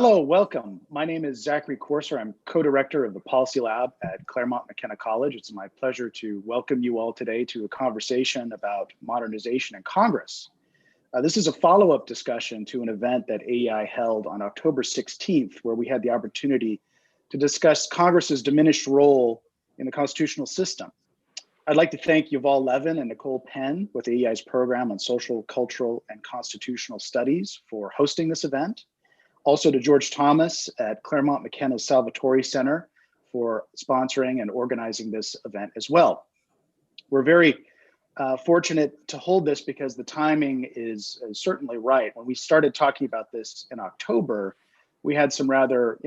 Hello, welcome. My name is Zachary Corser. I'm co-director of the Policy Lab at Claremont McKenna College. It's my pleasure to welcome you all today to a conversation about modernization in Congress. This is a follow-up discussion to an event that AEI held on October 16th, where we had the opportunity to discuss Congress's diminished role in the constitutional system. I'd like to thank Yuval Levin and Nicole Penn with AEI's program on social, cultural, and constitutional studies for hosting this event. Also to George Thomas at Claremont McKenna's Salvatori Center for sponsoring and organizing this event as well. We're very fortunate to hold this because the timing is certainly right. When we started talking about this in October, we had some rather,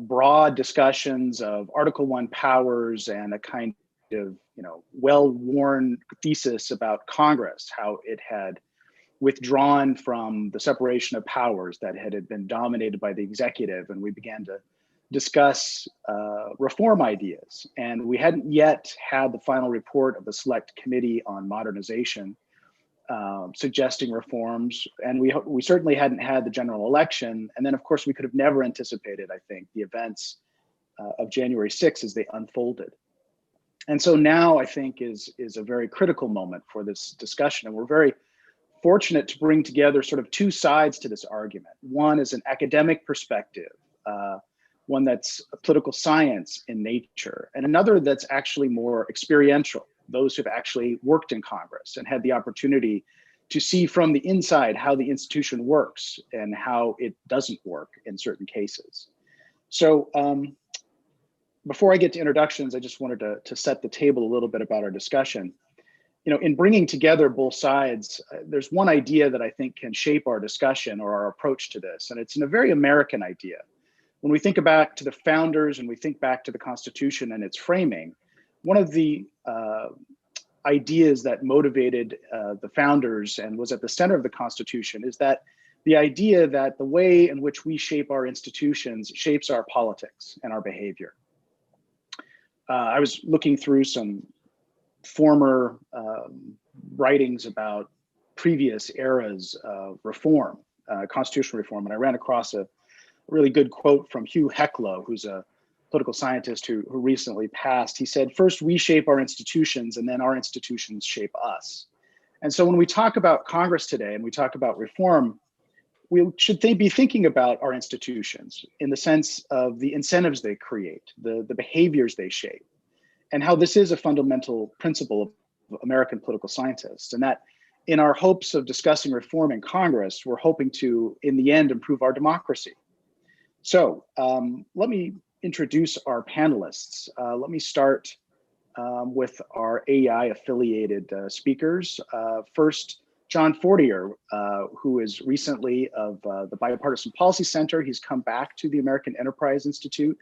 broad discussions of Article 1 powers and a kind of, well-worn thesis about Congress, how it had withdrawn from the separation of powers that had been dominated by the executive, and we began to discuss reform ideas. And we hadn't yet had the final report of the Select Committee on Modernization suggesting reforms, and we certainly hadn't had the general election. And then, of course, we could have never anticipated, I think, the events of January 6th as they unfolded. And so now, I think, is a very critical moment for this discussion, and we're very fortunate to bring together sort of two sides to this argument. One is an academic perspective, one that's political science in nature, and another that's actually more experiential, those who've actually worked in Congress and had the opportunity to see from the inside how the institution works and how it doesn't work in certain cases. So before I get to introductions, I just wanted to set the table a little bit about our discussion. In bringing together both sides, there's one idea that I think can shape our discussion or our approach to this, and it's a very American idea. When we think back to the founders and we think back to the Constitution and its framing, one of the ideas that motivated the founders and was at the center of the Constitution is that the idea that the way in which we shape our institutions shapes our politics and our behavior. I was looking through some former writings about previous eras of reform, constitutional reform, and I ran across a really good quote from Hugh Hecklow, who's a political scientist who recently passed. He said, "First, we shape our institutions, and then our institutions shape us." And so when we talk about Congress today and we talk about reform, we should be thinking about our institutions in the sense of the incentives they create, the behaviors they shape, and how this is a fundamental principle of American political scientists. And that in our hopes of discussing reform in Congress, we're hoping to, in the end, improve our democracy. So let me introduce our panelists. Let me start with our AEI affiliated speakers. First, John Fortier, who is recently of the Bipartisan Policy Center. He's come back to the American Enterprise Institute.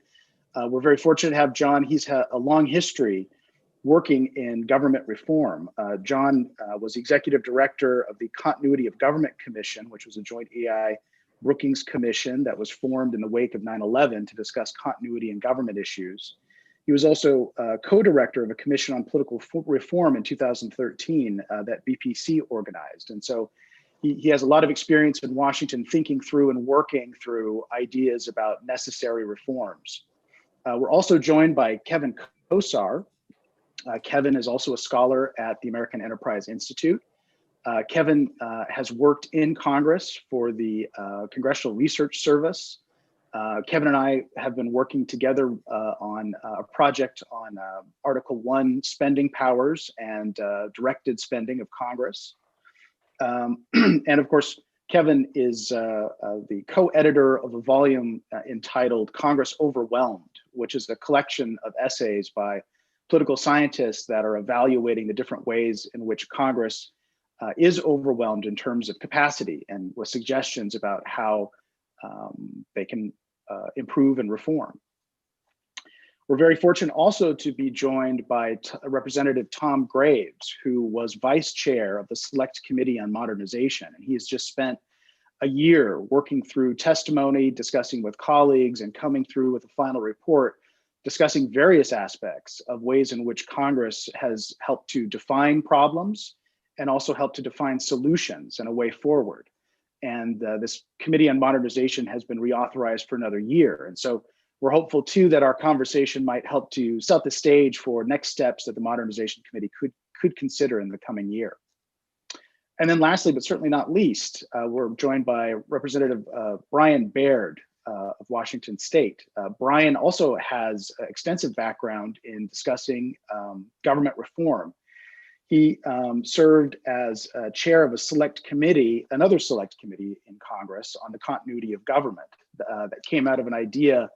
We're very fortunate to have John. He's had a long history working in government reform. John was executive director of the Continuity of Government Commission, which was a joint AEI Brookings Commission that was formed in the wake of 9/11 to discuss continuity in government issues. He was also co-director of a commission on political reform in 2013 that BPC organized. And so he has a lot of experience in Washington thinking through and working through ideas about necessary reforms. We're also joined by Kevin Kosar. Kevin is also a scholar at the American Enterprise Institute. Kevin has worked in Congress for the Congressional Research Service. Kevin and I have been working together on a project on Article 1 spending powers and directed spending of Congress. And of course, Kevin is the co-editor of a volume entitled Congress Overwhelmed, which is a collection of essays by political scientists that are evaluating the different ways in which Congress is overwhelmed in terms of capacity, and with suggestions about how they can improve and reform. We're very fortunate also to be joined by Representative Tom Graves, who was vice chair of the Select Committee on Modernization. And he has just spent a year working through testimony, discussing with colleagues, and coming through with a final report, discussing various aspects of ways in which Congress has helped to define problems and also helped to define solutions and a way forward. and this Committee on Modernization has been reauthorized for another year. And so we're hopeful too that our conversation might help to set the stage for next steps that the Modernization Committee could consider in the coming year. And then lastly, but certainly not least, we're joined by Representative Brian Baird of Washington State. Brian also has extensive background in discussing government reform. He served as chair of another select committee in Congress on the continuity of government that came out of an idea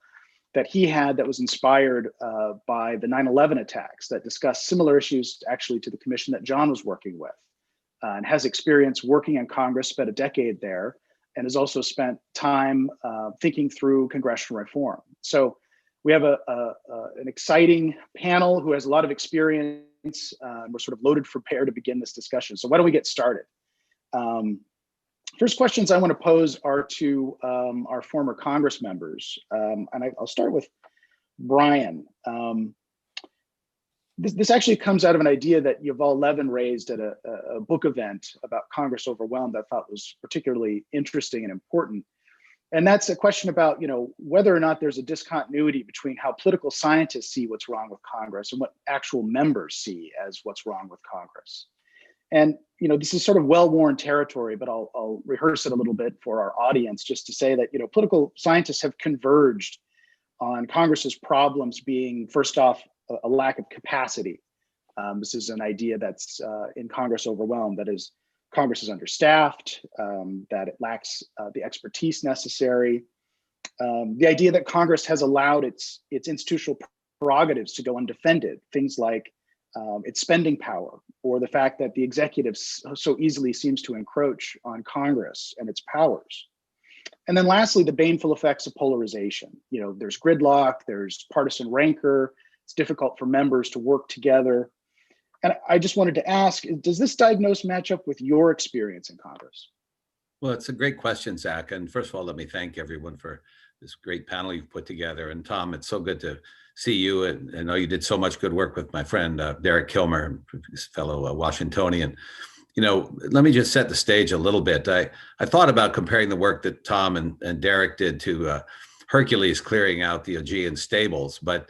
that he had that was inspired by the 9/11 attacks that discussed similar issues actually to the commission that John was working with, and has experience working in Congress, spent a decade there, and has also spent time thinking through congressional reform. So we have an exciting panel who has a lot of experience. We're sort of loaded for bear to begin this discussion. So why don't we get started? First questions I want to pose are to our former Congress members. And I'll start with Brian. This actually comes out of an idea that Yuval Levin raised at a book event about Congress Overwhelmed that I thought was particularly interesting and important. And that's a question about, whether or not there's a discontinuity between how political scientists see what's wrong with Congress and what actual members see as what's wrong with Congress. And, this is sort of well-worn territory, but I'll rehearse it a little bit for our audience just to say that, political scientists have converged on Congress's problems being, first off, a lack of capacity. This is an idea that's in Congress Overwhelmed, that is, Congress is understaffed, that it lacks the expertise necessary. The idea that Congress has allowed its institutional prerogatives to go undefended, things like its spending power, or the fact that the executive so easily seems to encroach on Congress and its powers. And then lastly, the baneful effects of polarization. There's gridlock, there's partisan rancor, it's difficult for members to work together. And I just wanted to ask, does this diagnosis match up with your experience in Congress? Well, it's a great question, Zach. And first of all, let me thank everyone for this great panel you've put together. And Tom, it's so good to see you. And I know you did so much good work with my friend, Derek Kilmer, his fellow Washingtonian. Let me just set the stage a little bit. I thought about comparing the work that Tom and Derek did to Hercules clearing out the Aegean stables, but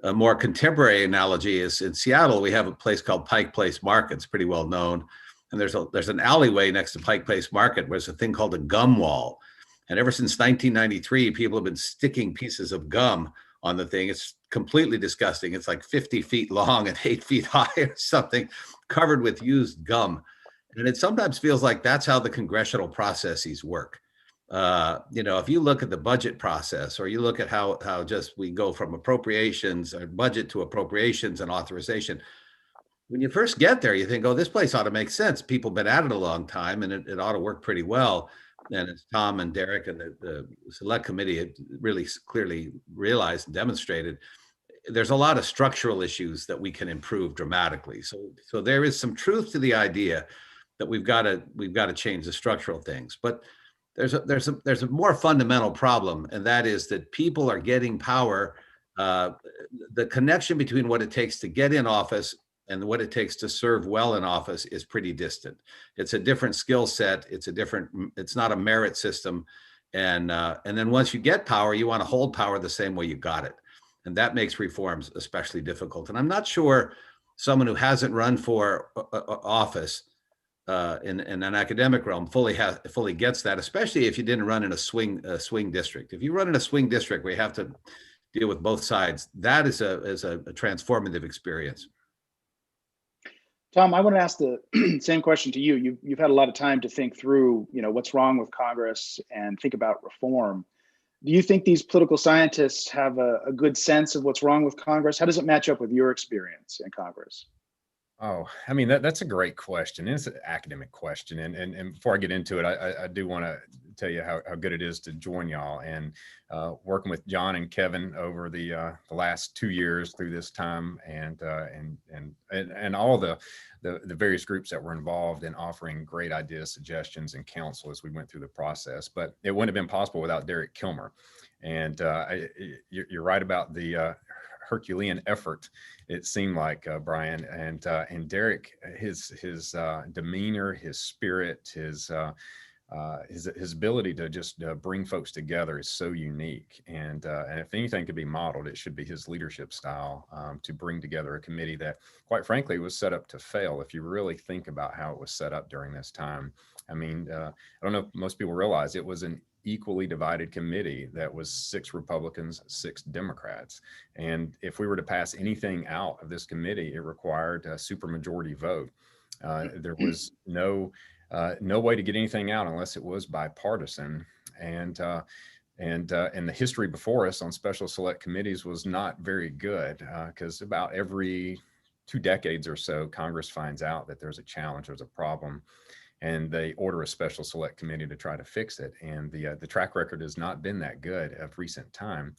a more contemporary analogy is in Seattle, we have a place called Pike Place Market. It's pretty well known. And there's an alleyway next to Pike Place Market where there's a thing called a gum wall. And ever since 1993, people have been sticking pieces of gum on the thing. It's completely disgusting. It's like 50 feet long and 8 feet high or something, covered with used gum. And it sometimes feels like that's how the congressional processes work. If you look at the budget process, or you look at how just we go from appropriations or budget to appropriations and authorization, when you first get there, you think, oh, this place ought to make sense. People have been at it a long time and it ought to work pretty well. And as Tom and Derek and the select committee really clearly realized and demonstrated, there's a lot of structural issues that we can improve dramatically. So there is some truth to the idea that we've got to change the structural things. But there's a more fundamental problem, and that is that people are getting power. The connection between what it takes to get in office and what it takes to serve well in office is pretty distant. It's a different skill set. It's not a merit system. And then once you get power, you want to hold power the same way you got it. And that makes reforms especially difficult. And I'm not sure someone who hasn't run for office in an academic realm fully gets that, especially if you didn't run in a swing district. If you run in a swing district where you have to deal with both sides, that is a transformative experience. Tom, I want to ask the same question to you. You've had a lot of time to think through, what's wrong with Congress and think about reform. Do you think these political scientists have a good sense of what's wrong with Congress? How does it match up with your experience in Congress? Oh, I mean, that's a great question. It's an academic question. And before I get into it, I do want to tell you how good it is to join y'all and working with John and Kevin over the last 2 years through this time, and all the various groups that were involved in offering great ideas, suggestions, and counsel as we went through the process. But it wouldn't have been possible without Derek Kilmer. And you're right about the Herculean effort, it seemed like, Brian, and Derek, his demeanor, his spirit, his his ability to just bring folks together is so unique, and if anything could be modeled, it should be his leadership style, to bring together a committee that, quite frankly, was set up to fail. If you really think about how it was set up during this time, I mean, I don't know if most people realize it was an equally divided committee that was 6 Republicans, 6 Democrats, and if we were to pass anything out of this committee, it required a supermajority vote. There was no way to get anything out unless it was bipartisan. And the history before us on special select committees was not very good, because about every 2 decades or so, Congress finds out that there's a challenge, there's a problem, and they order a special select committee to try to fix it. And the track record has not been that good of recent time.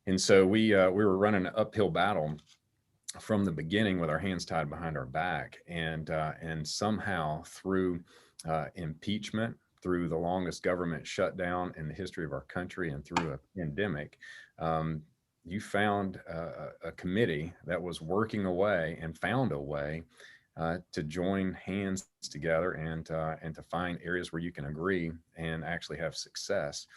And so we were running an uphill battle from the beginning with our hands tied behind our back, and somehow through impeachment, through the longest government shutdown in the history of our country, and through a pandemic, you found a committee that was working away and found a way to join hands together and to find areas where you can agree and actually have success.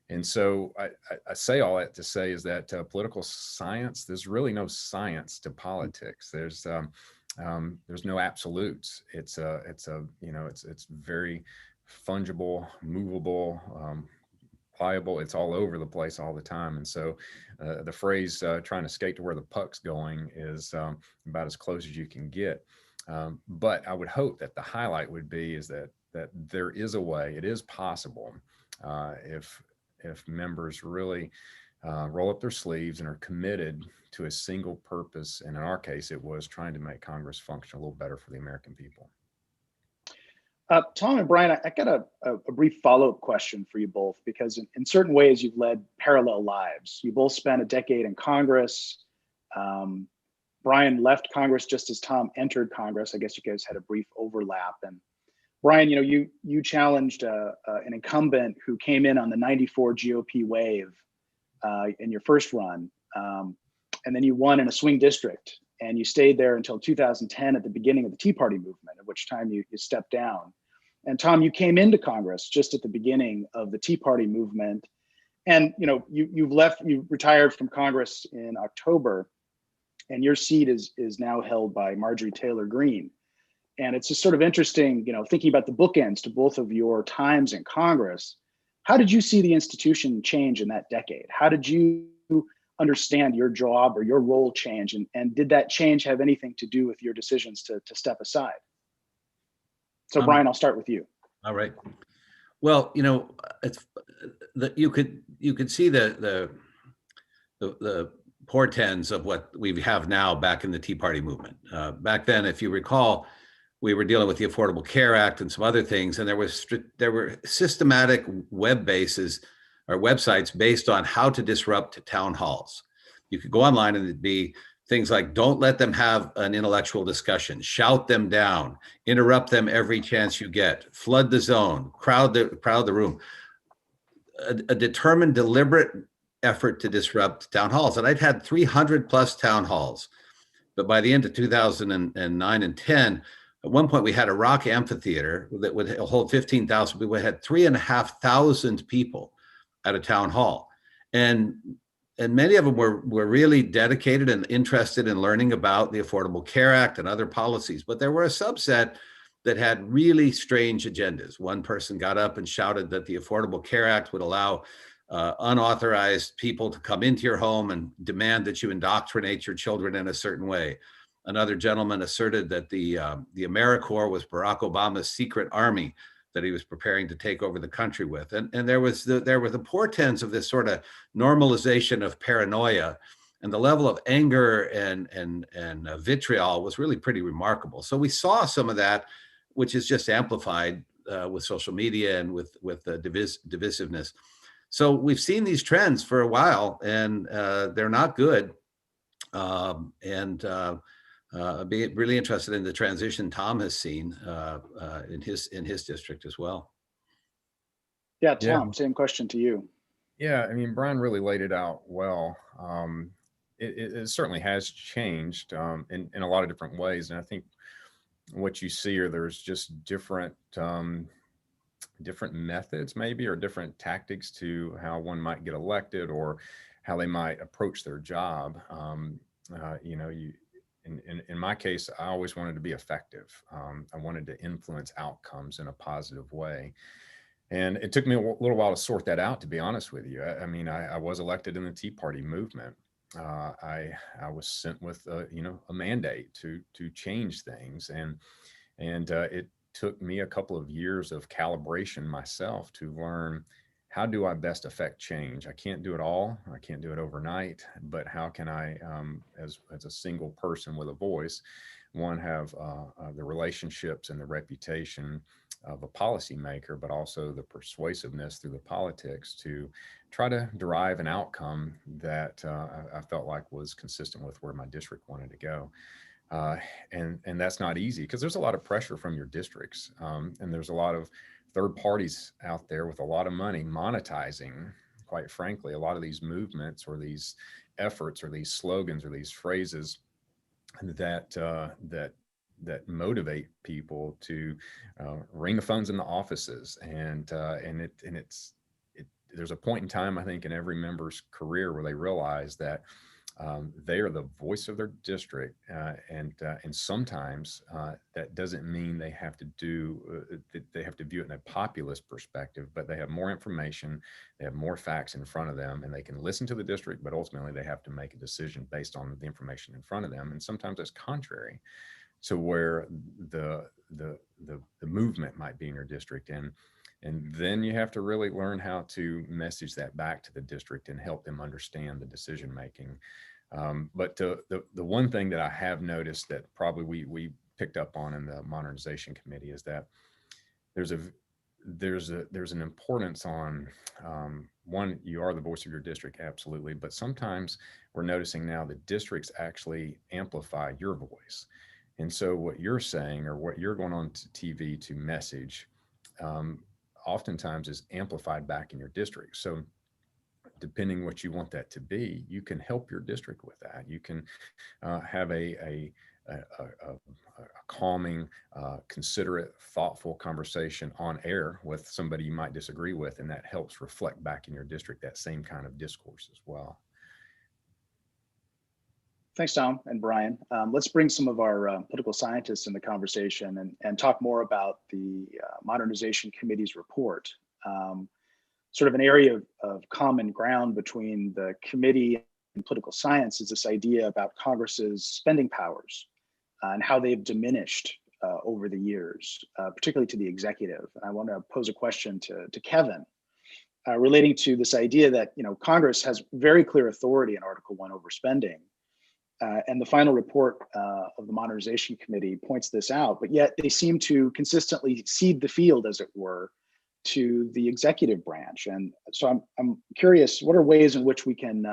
And so I say all that to say is that political science, there's really no science to politics. There's no absolutes. It's very fungible, movable, pliable. It's all over the place all the time. And so the phrase trying to skate to where the puck's going is about as close as you can get. But I would hope that the highlight would be is that there is a way, it is possible, if members really roll up their sleeves and are committed to a single purpose. And in our case, it was trying to make Congress function a little better for the American people. Tom and Brian, I got a brief follow-up question for you both, because in certain ways you've led parallel lives. You both spent a decade in Congress. Brian left Congress just as Tom entered Congress. I guess you guys had a brief overlap. And Brian, you challenged an incumbent who came in on the '94 GOP wave in your first run, and then you won in a swing district, and you stayed there until 2010 at the beginning of the Tea Party movement, at which time you stepped down. And Tom, you came into Congress just at the beginning of the Tea Party movement, and you retired from Congress in October, and your seat is now held by Marjorie Taylor Greene. And it's just sort of interesting, thinking about the bookends to both of your times in Congress. How did you see the institution change in that decade? How did you understand your job or your role change? And did that change have anything to do with your decisions to step aside? So Brian, I'll start with you. All right. Well, it's you could see the portents of what we have now back in the Tea Party movement. Back then, if you recall, we were dealing with the Affordable Care Act and some other things, and there were systematic websites based on how to disrupt town halls. You could go online and it'd be things like, don't let them have an intellectual discussion, shout them down, interrupt them every chance you get, flood the zone, crowd the room. A determined, deliberate effort to disrupt town halls. And I'd had 300 plus town halls. But by the end of 2009 and 10, at one point we had a rock amphitheater that would hold 15,000 people. We had 3,500 people at a town hall. And many of them were really dedicated and interested in learning about the Affordable Care Act and other policies. But there were a subset that had really strange agendas. One person got up and shouted that the Affordable Care Act would allow unauthorized people to come into your home and demand that you indoctrinate your children in a certain way. Another gentleman asserted that the AmeriCorps was Barack Obama's secret army that he was preparing to take over the country with. And there were the portents of this sort of normalization of paranoia, and the level of anger and vitriol was really pretty remarkable. So we saw some of that, which is just amplified with social media and with the divisiveness. So we've seen these trends for a while, and they're not good. I'd be really interested in the transition Tom has seen in his district as well. Yeah, Tom, same question to you. Yeah, I mean, Brian really laid it out well. It certainly has changed in a lot of different ways, and I think what you see are there's just different different methods maybe, or different tactics to how one might get elected or how they might approach their job. You know, in my case, I always wanted to be effective. I wanted to influence outcomes in a positive way. And it took me a little while to sort that out, to be honest with you. I mean, I was elected in the Tea Party movement. I was sent with a mandate to change things, and it took me a couple of years of calibration myself to learn, how do I best affect change? I can't do it all. I can't do it overnight, but how can I, as a single person with a voice, one, have the relationships and the reputation of a policymaker, but also the persuasiveness through the politics to try to derive an outcome that I felt like was consistent with where my district wanted to go. And that's not easy, because there's a lot of pressure from your districts, and there's a lot of third parties out there with a lot of money monetizing, quite frankly, a lot of these movements or these efforts or these slogans or these phrases that motivate people to ring the phones in the offices, and there's a point in time, I think, in every member's career where they realize that they are the voice of their district, and sometimes that doesn't mean they have to view it in a populist perspective, but they have more information, they have more facts in front of them, and they can listen to the district, but ultimately they have to make a decision based on the information in front of them, and sometimes that's contrary to where the movement might be in your district. And then you have to really learn how to message that back to the district and help them understand the decision making. But the one thing that I have noticed that probably we picked up on in the Modernization Committee is that there's an importance on, one, you are the voice of your district, absolutely, but sometimes we're noticing now the districts actually amplify your voice. And so what you're saying or what you're going on to TV to message, oftentimes is amplified back in your district. So depending what you want that to be, you can help your district with that. You can have a calming, considerate, thoughtful conversation on air with somebody you might disagree with, and that helps reflect back in your district that same kind of discourse as well. Thanks, Tom and Brian. Let's bring some of our political scientists in the conversation and talk more about the Modernization Committee's report. Sort of an area of common ground between the committee and political science is this idea about Congress's spending powers and how they've diminished over the years, particularly to the executive. And I want to pose a question to Kevin relating to this idea that Congress has very clear authority in Article 1 over spending. And the final report of the Modernization Committee points this out, but yet they seem to consistently cede the field, as it were, to the executive branch. And so I'm curious, what are ways in which we can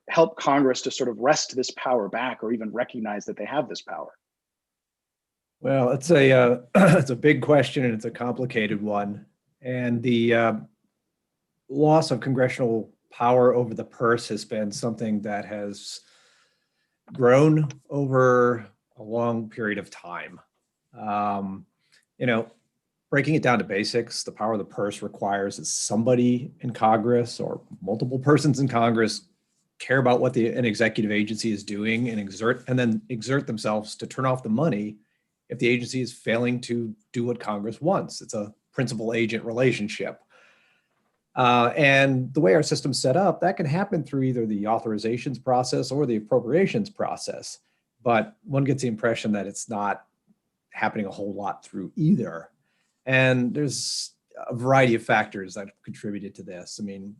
help Congress to sort of wrest this power back, or even recognize that they have this power? Well, it's a big question, and it's a complicated one. And the loss of congressional power over the purse has been something that has grown over a long period of time. Breaking it down to basics, the power of the purse requires that somebody in Congress or multiple persons in Congress care about what an executive agency is doing and exert themselves to turn off the money if the agency is failing to do what Congress wants. It's a principal-agent relationship. And the way our system's set up, that can happen through either the authorizations process or the appropriations process. But one gets the impression that it's not happening a whole lot through either. And there's a variety of factors that have contributed to this. I mean,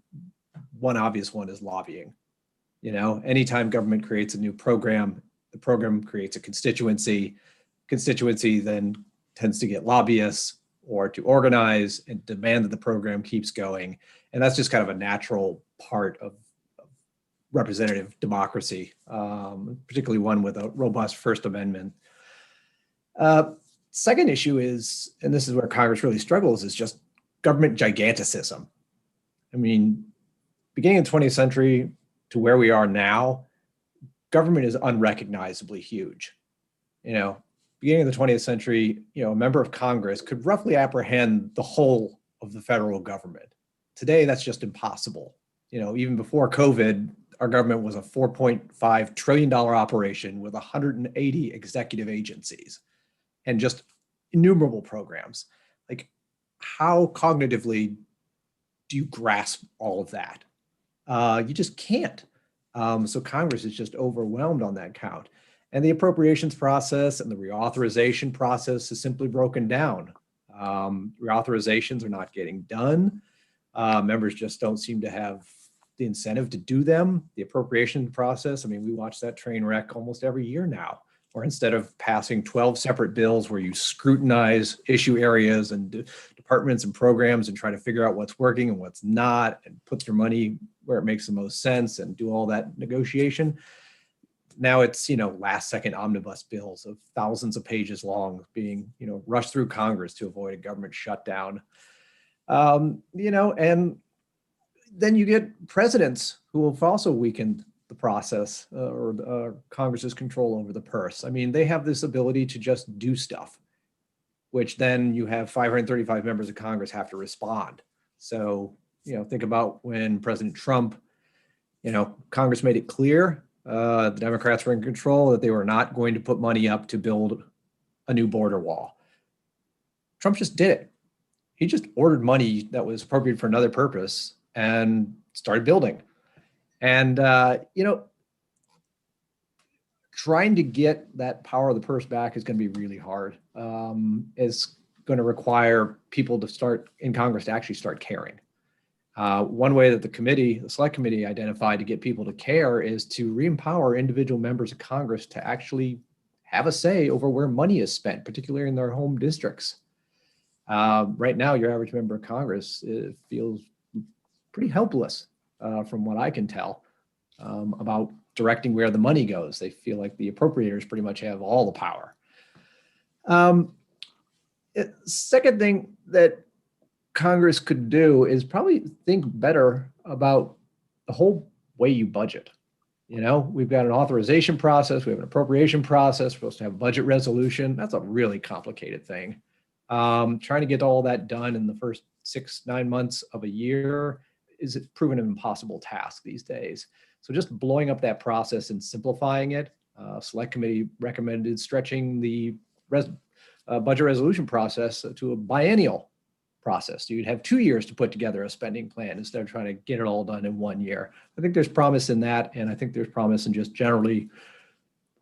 one obvious one is lobbying. Anytime government creates a new program, the program creates a constituency. Constituency then tends to get lobbyists or to organize and demand that the program keeps going. And that's just kind of a natural part of representative democracy, particularly one with a robust First Amendment. Second issue is, and this is where Congress really struggles, is just government giganticism. I mean, beginning of the 20th century to where we are now, government is unrecognizably huge. Beginning of the 20th century, a member of Congress could roughly apprehend the whole of the federal government. Today, that's just impossible. Even before COVID, our government was a $4.5 trillion operation with 180 executive agencies and just innumerable programs. Like, how cognitively do you grasp all of that? You just can't. So Congress is just overwhelmed on that count. And the appropriations process and the reauthorization process is simply broken down. Reauthorizations are not getting done. Members just don't seem to have the incentive to do them. The appropriation process, we watch that train wreck almost every year now, where instead of passing 12 separate bills where you scrutinize issue areas and departments and programs and try to figure out what's working and what's not and put your money where it makes the most sense and do all that negotiation. Now it's, last second omnibus bills of thousands of pages long being, rushed through Congress to avoid a government shutdown. And then you get presidents who have also weakened the process or Congress's control over the purse. They have this ability to just do stuff, which then you have 535 members of Congress have to respond. So, think about when President Trump, Congress made it clear the Democrats were in control, that they were not going to put money up to build a new border wall. Trump just did it. He just ordered money that was appropriate for another purpose and started building. And, trying to get that power of the purse back is going to be really hard. It's going to require people to start in Congress to actually start caring. One way that the select committee identified to get people to care is to re-empower individual members of Congress to actually have a say over where money is spent, particularly in their home districts. Right now, your average member of Congress feels pretty helpless, from what I can tell, about directing where the money goes. They feel like the appropriators pretty much have all the power. Second thing that Congress could do is probably think better about the whole way you budget. We've got an authorization process, we have an appropriation process, we're supposed to have a budget resolution. That's a really complicated thing. Trying to get all that done in the first 6-9 months of a year is proven an impossible task these days. So just blowing up that process and simplifying it. Select committee recommended stretching the budget resolution process to a biennial process. So you'd have 2 years to put together a spending plan instead of trying to get it all done in 1 year. I think there's promise in that. And I think there's promise in just generally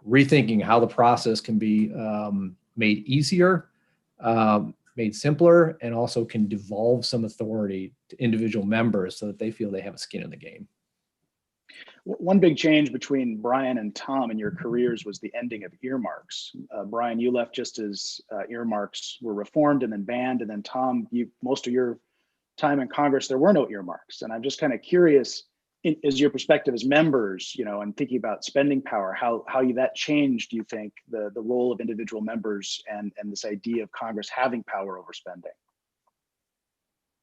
rethinking how the process can be made easier, made simpler, and also can devolve some authority to individual members so that they feel they have a skin in the game. One big change between Brian and Tom in your careers was the ending of earmarks. Brian, you left just as earmarks were reformed and then banned. And then Tom, most of your time in Congress, there were no earmarks. And I'm just kind of curious, as your perspective as members, and thinking about spending power, how that changed, do you think, the role of individual members and this idea of Congress having power over spending?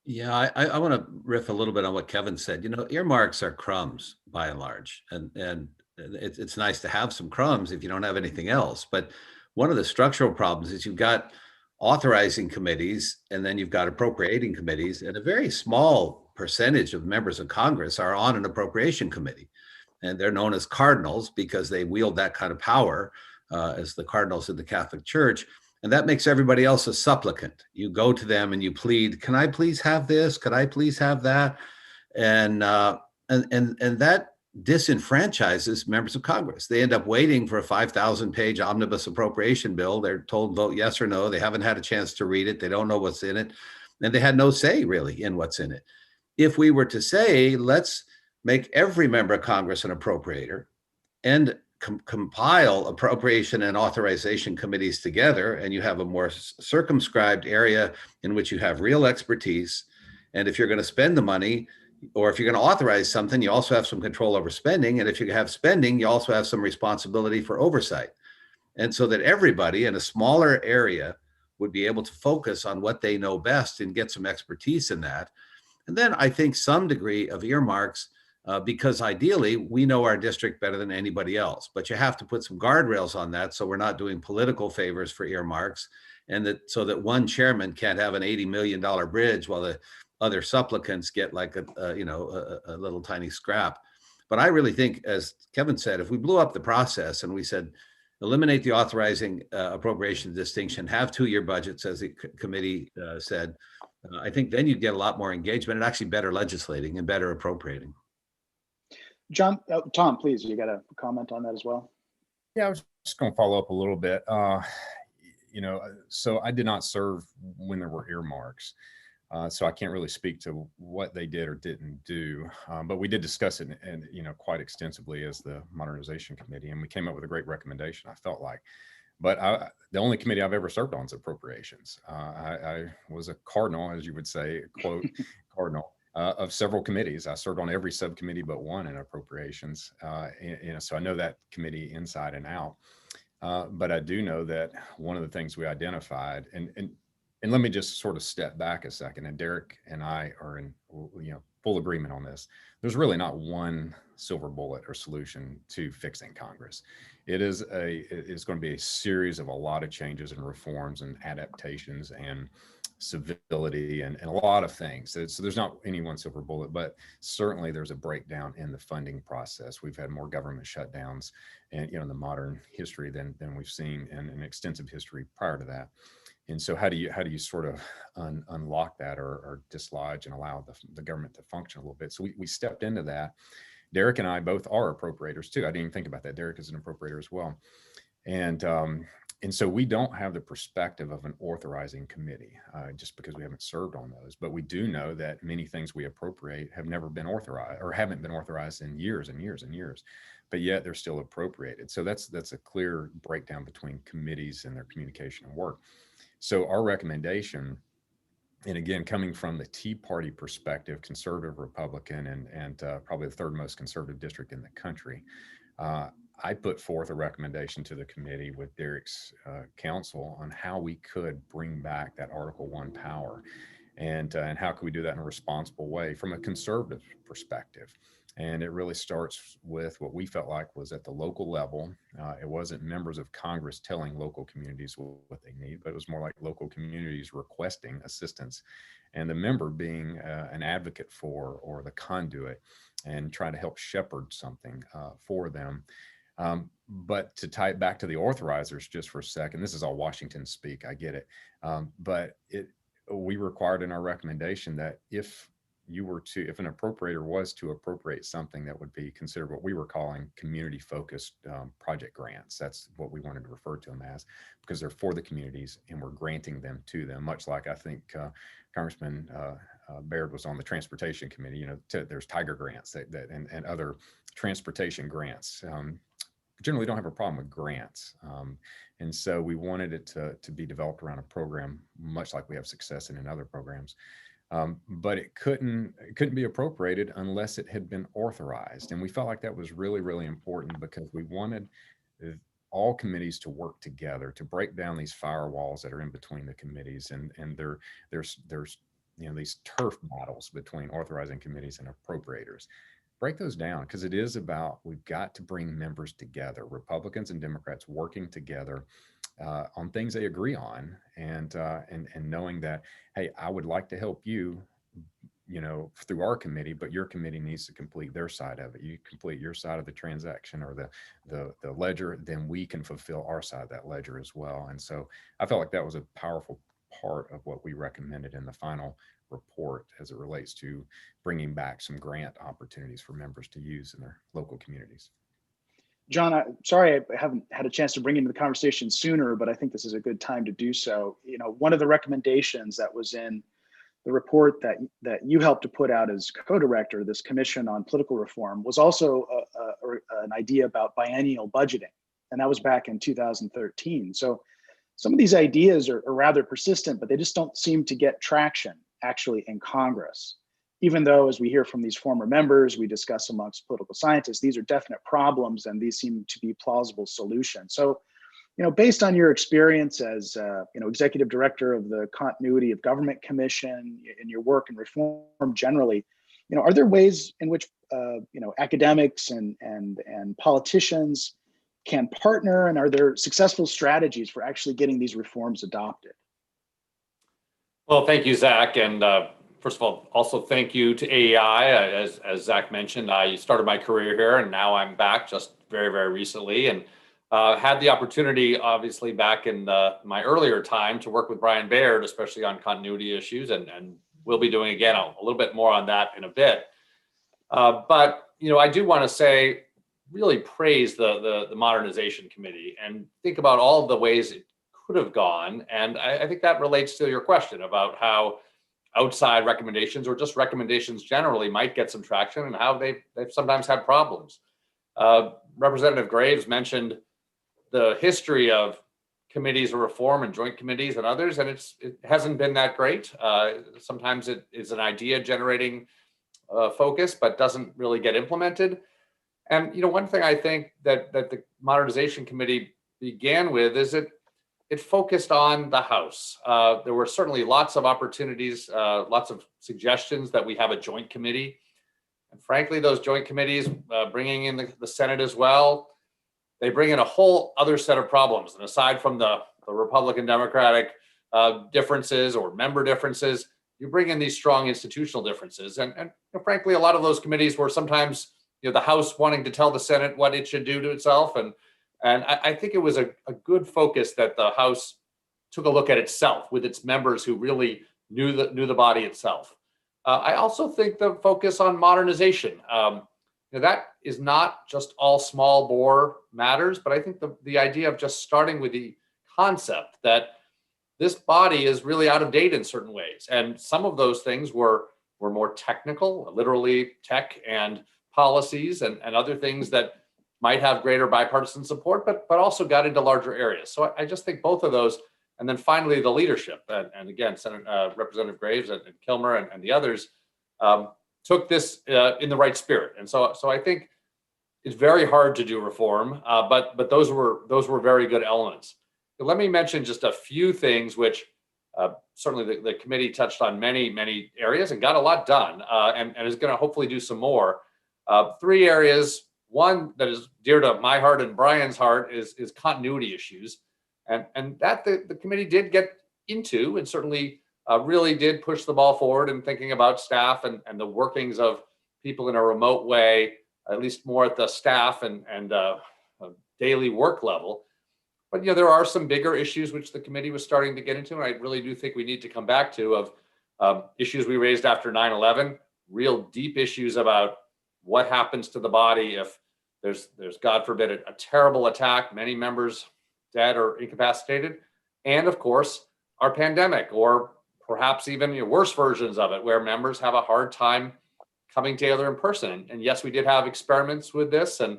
Yeah, I want to riff a little bit on what Kevin said. Earmarks are crumbs by and large, and it's nice to have some crumbs if you don't have anything else. But one of the structural problems is you've got authorizing committees, and then you've got appropriating committees, and a very small percentage of members of Congress are on an appropriation committee, and they're known as cardinals because they wield that kind of power as the cardinals in the Catholic Church. And that makes everybody else a supplicant. You go to them and you plead, can I please have this? Could I please have that? And that disenfranchises members of Congress. They end up waiting for a 5,000-page omnibus appropriation bill. They're told vote yes or no. They haven't had a chance to read it. They don't know what's in it. And they had no say really in what's in it. If we were to say, let's make every member of Congress an appropriator and compile appropriation and authorization committees together, and you have a more circumscribed area in which you have real expertise. And if you're going to spend the money, or if you're going to authorize something, you also have some control over spending. And if you have spending, you also have some responsibility for oversight. And so that everybody in a smaller area would be able to focus on what they know best and get some expertise in that. And then I think some degree of earmarks, because ideally we know our district better than anybody else, but you have to put some guardrails on that so we're not doing political favors for earmarks. and that so that one chairman can't have an $80 million bridge while the other supplicants get like a little tiny scrap. But I really think, as Kevin said, if we blew up the process and we said, eliminate the authorizing appropriation distinction, have 2-year budgets, as the committee said, I think then you'd get a lot more engagement and actually better legislating and better appropriating. John, Tom, please, you got a comment on that as well? Yeah, I was just going to follow up a little bit. So I did not serve when there were earmarks. So I can't really speak to what they did or didn't do, but we did discuss it and quite extensively as the Modernization Committee, and we came up with a great recommendation, I felt like. But the only committee I've ever served on is appropriations. I was a cardinal, as you would say, quote, cardinal of several committees. I served on every subcommittee but one in appropriations. So I know that committee inside and out. But I do know that one of the things we identified, and let me just sort of step back a second, and Derek and I are in full agreement on this. There's really not one silver bullet or solution to fixing Congress. It's going to be a series of a lot of changes and reforms and adaptations and civility and a lot of things. So there's not any one silver bullet, but certainly there's a breakdown in the funding process. We've had more government shutdowns and in the modern history than we've seen in an extensive history prior to that. And so how do you sort of unlock that or dislodge and allow the government to function a little bit? So we stepped into that. Derek and I both are appropriators too. I didn't even think about that. Derek is an appropriator as well. And so we don't have the perspective of an authorizing committee just because we haven't served on those. But we do know that many things we appropriate have never been authorized or haven't been authorized in years and years and years, but yet they're still appropriated. So that's a clear breakdown between committees and their communication and work. So our recommendation, and again, coming from the Tea Party perspective, conservative Republican and probably the third most conservative district in the country, I put forth a recommendation to the committee with Derek's counsel on how we could bring back that Article 1 power and how could we do that in a responsible way from a conservative perspective. And it really starts with what we felt like was at the local level. It wasn't members of Congress telling local communities what they need, but it was more like local communities requesting assistance and the member being an advocate for or the conduit and trying to help shepherd something for them. But to tie it back to the authorizers just for a second, this is all Washington speak, I get it. But we required in our recommendation that if an appropriator was to appropriate something that would be considered what we were calling community focused project grants, that's what we wanted to refer to them as, because they're for the communities and we're granting them to them, much like I think Congressman Baird was on the transportation committee. There's Tiger grants and other transportation grants. Generally don't have a problem with grants. And so we wanted it to be developed around a program, much like we have success in other programs. But it couldn't be appropriated unless it had been authorized. And we felt like that was really, really important because we wanted all committees to work together to break down these firewalls that are in between the committees. And there's these turf battles between authorizing committees and appropriators. Break those down because it is about, we've got to bring members together, Republicans and Democrats working together on things they agree on, and knowing that, hey, I would like to help you, through our committee, but your committee needs to complete their side of it. You complete your side of the transaction or the ledger, then we can fulfill our side of that ledger as well. And so I felt like that was a powerful part of what we recommended in the final report as it relates to bringing back some grant opportunities for members to use in their local communities. John, sorry I haven't had a chance to bring into the conversation sooner, but I think this is a good time to do so. One of the recommendations that was in the report that you helped to put out as co-director, this Commission on Political Reform, was also an idea about biennial budgeting, and that was back in 2013. So some of these ideas are rather persistent, but they just don't seem to get traction actually in Congress. Even though, as we hear from these former members, we discuss amongst political scientists, these are definite problems and these seem to be plausible solutions. So, based on your experience as, executive director of the Continuity of Government Commission and your work in reform generally, are there ways in which, academics and politicians can partner, and are there successful strategies for actually getting these reforms adopted? Well, thank you, Zach. And first of all, also thank you to AEI. As Zach mentioned, I started my career here, and now I'm back just very, very recently, and had the opportunity, obviously, back in my earlier time to work with Baird, especially on continuity issues, and we'll be doing again a little bit more on that in a bit. But I do want to say, really praise the Modernization Committee and think about all of the ways it could have gone. And I think that relates to your question about how outside recommendations, or just recommendations generally, might get some traction, and how they've sometimes had problems. Representative Graves mentioned the history of committees of reform and joint committees and others, and it hasn't been that great. Sometimes it is an idea generating focus, but doesn't really get implemented. And one thing I think that the Modernization Committee began with is it focused on the House. There were certainly lots of opportunities, lots of suggestions that we have a joint committee. And frankly, those joint committees, bringing in the Senate as well, they bring in a whole other set of problems. And aside from the Republican-Democratic differences or member differences, you bring in these strong institutional differences. And frankly, a lot of those committees were sometimes the House wanting to tell the Senate what it should do to itself. And I think it was a good focus that the House took a look at itself with its members who really knew the body itself. I also think the focus on modernization, that is not just all small bore matters, but I think the idea of just starting with the concept that this body is really out of date in certain ways. And some of those things were more technical, literally tech and policies and other things that might have greater bipartisan support, but also got into larger areas. So I just think both of those, and then finally the leadership, and again, Representative Graves and Kilmer and the others took this in the right spirit. And so I think it's very hard to do reform, but those were very good elements. But let me mention just a few things which certainly the committee touched on many areas and got a lot done, and is going to hopefully do some more. 3 areas. One that is dear to my heart and Brian's heart is continuity issues, and that the committee did get into, and certainly really did push the ball forward in thinking about staff and the workings of people in a remote way, at least more at the staff and daily work level. But there are some bigger issues which the committee was starting to get into, and I really do think we need to come back to issues we raised after 9/11, real deep issues about what happens to the body if there's God forbid a terrible attack, many members dead or incapacitated, and of course our pandemic, or perhaps even worse versions of it, where members have a hard time coming together in person. And yes, we did have experiments with this, and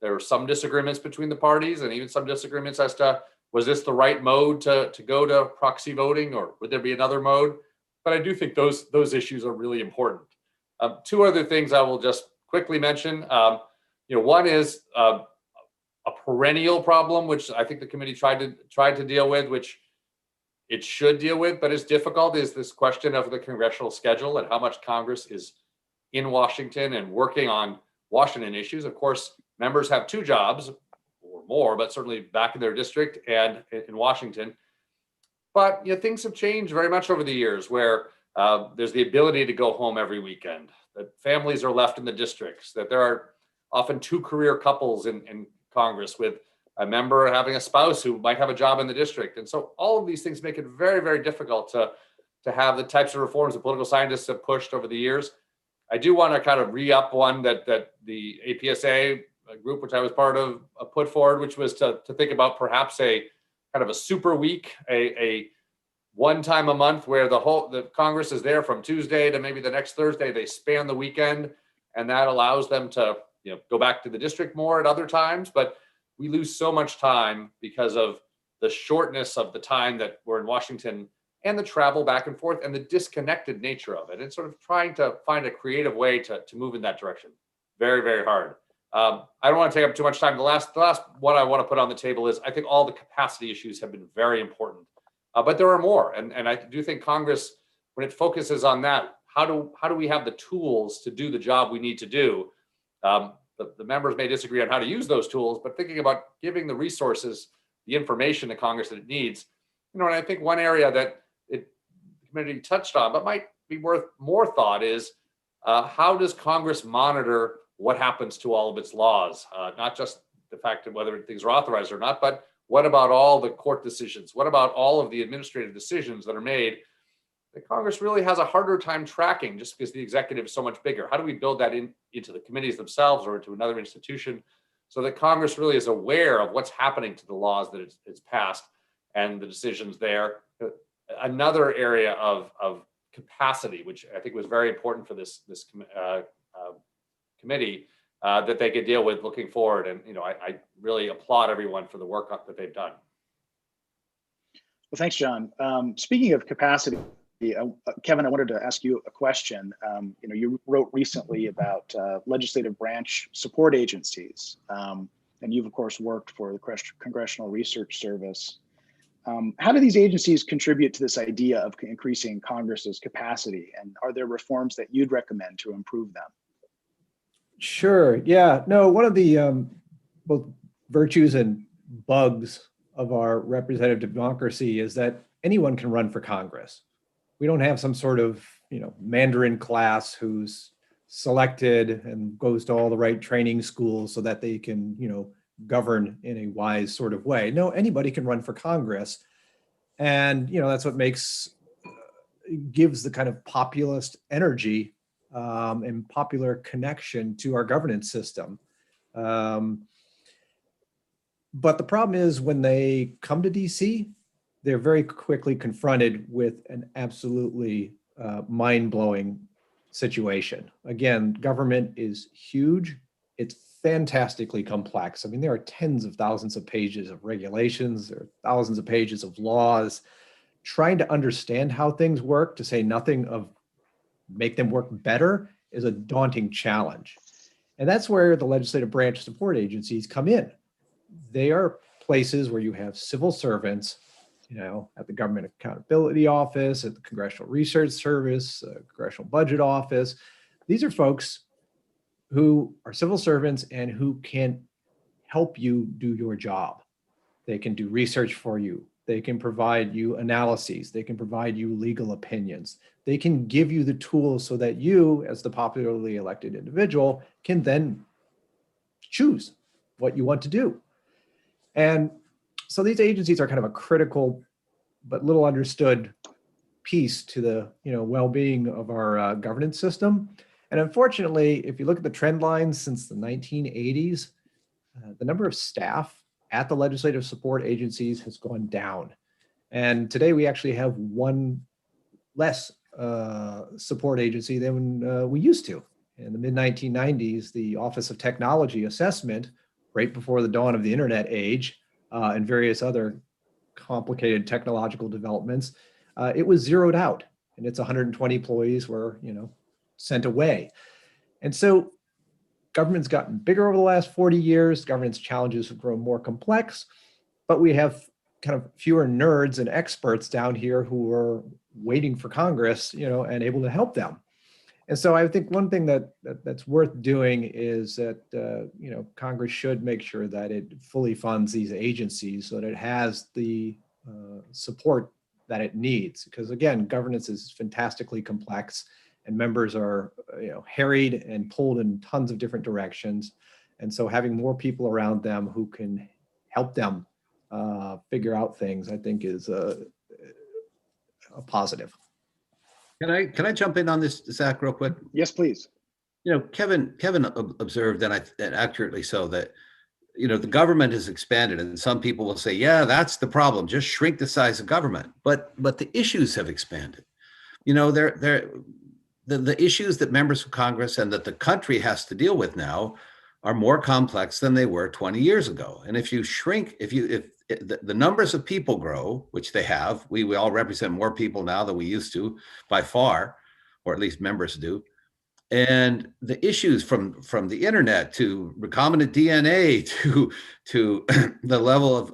there were some disagreements between the parties, and even some disagreements as to was this the right mode to go to proxy voting, or would there be another mode? But I do think those issues are really important. 2 other things I will just quickly mention. One is a perennial problem, which I think the committee tried to deal with, which it should deal with, but it's difficult, is this question of the congressional schedule and how much Congress is in Washington and working on Washington issues. Of course, members have 2 jobs or more, but certainly back in their district and in Washington. But things have changed very much over the years, where there's the ability to go home every weekend, that families are left in the districts, that there are often 2 career couples in Congress, with a member having a spouse who might have a job in the district. And so all of these things make it very, very difficult to have the types of reforms that political scientists have pushed over the years. I do want to kind of re-up one that the APSA group, which I was part of, put forward, which was to think about perhaps a kind of a super week, a one time a month where the Congress is there from Tuesday to maybe the next Thursday. They span the weekend, and that allows them to go back to the district more at other times. But we lose so much time because of the shortness of the time that we're in Washington, and the travel back and forth, and the disconnected nature of it, and sort of trying to find a creative way to move in that direction. Very, very hard. I don't want to take up too much time. The last one I want to put on the table is I think all the capacity issues have been very important. But there are more, and I do think Congress, when it focuses on that, how do we have the tools to do the job we need to do? the members may disagree on how to use those tools, but thinking about giving the resources, the information to Congress that it needs. And I think one area that the committee touched on, but might be worth more thought, is how does Congress monitor what happens to all of its laws? Not just the fact that whether things are authorized or not, but what about all the court decisions? What about all of the administrative decisions that are made that Congress really has a harder time tracking just because the executive is so much bigger? How do we build that into the committees themselves or into another institution so that Congress really is aware of what's happening to the laws that it's passed and the decisions there? Another area of capacity, which I think was very important for this committee, that they could deal with looking forward. And I really applaud everyone for the work that they've done. Well, thanks, John. Speaking of capacity, Kevin, I wanted to ask you a question. You wrote recently about legislative branch support agencies, and you've of course worked for the Congressional Research Service. How do these agencies contribute to this idea of increasing Congress's capacity, and are there reforms that you'd recommend to improve them? Sure. Yeah. No, one of the both virtues and bugs of our representative democracy is that anyone can run for Congress. We don't have some sort of, Mandarin class who's selected and goes to all the right training schools so that they can, govern in a wise sort of way. No, anybody can run for Congress. And, that's what gives the kind of populist energy and popular connection to our governance system. But the problem is when they come to DC, they're very quickly confronted with an absolutely mind-blowing situation. Again, government is huge. It's fantastically complex. I mean, there are tens of thousands of pages of regulations, there are thousands of pages of laws. Trying to understand how things work, to say nothing of make them work better, is a daunting challenge. And that's where the legislative branch support agencies come in. They are places where you have civil servants, at the Government Accountability Office, at the Congressional Research Service, Congressional Budget Office. These are folks who are civil servants and who can help you do your job. They can do research for you. They can provide you analyses. They can provide you legal opinions. They can give you the tools so that you, as the popularly elected individual, can then choose what you want to do. And so these agencies are kind of a critical but little understood piece to the well-being of our governance system. And unfortunately, if you look at the trend lines since the 1980s, the number of staff at the legislative support agencies has gone down. And today we actually have one less support agency than we used to. In the mid-1990s, the Office of Technology Assessment, right before the dawn of the internet age, and various other complicated technological developments, it was zeroed out, and its 120 employees were, sent away. And so government's gotten bigger over the last 40 years. Governance challenges have grown more complex, but we have kind of fewer nerds and experts down here who are waiting for Congress, and able to help them. And so I think one thing that's worth doing is that Congress should make sure that it fully funds these agencies so that it has the support that it needs. Because again, governance is fantastically complex, and members are harried and pulled in tons of different directions. And so having more people around them who can help them figure out things, I think, is a positive. Can I jump in on this, Zach, real quick? Yes, please. Kevin observed, and accurately so, that the government has expanded, and some people will say, yeah, that's the problem, just shrink the size of government. But the issues have expanded. The issues that members of Congress and that the country has to deal with now are more complex than they were 20 years ago. And if you shrink, if the numbers of people grow, which they have, we all represent more people now than we used to by far, or at least members do. And the issues from the internet to recombinant DNA to the level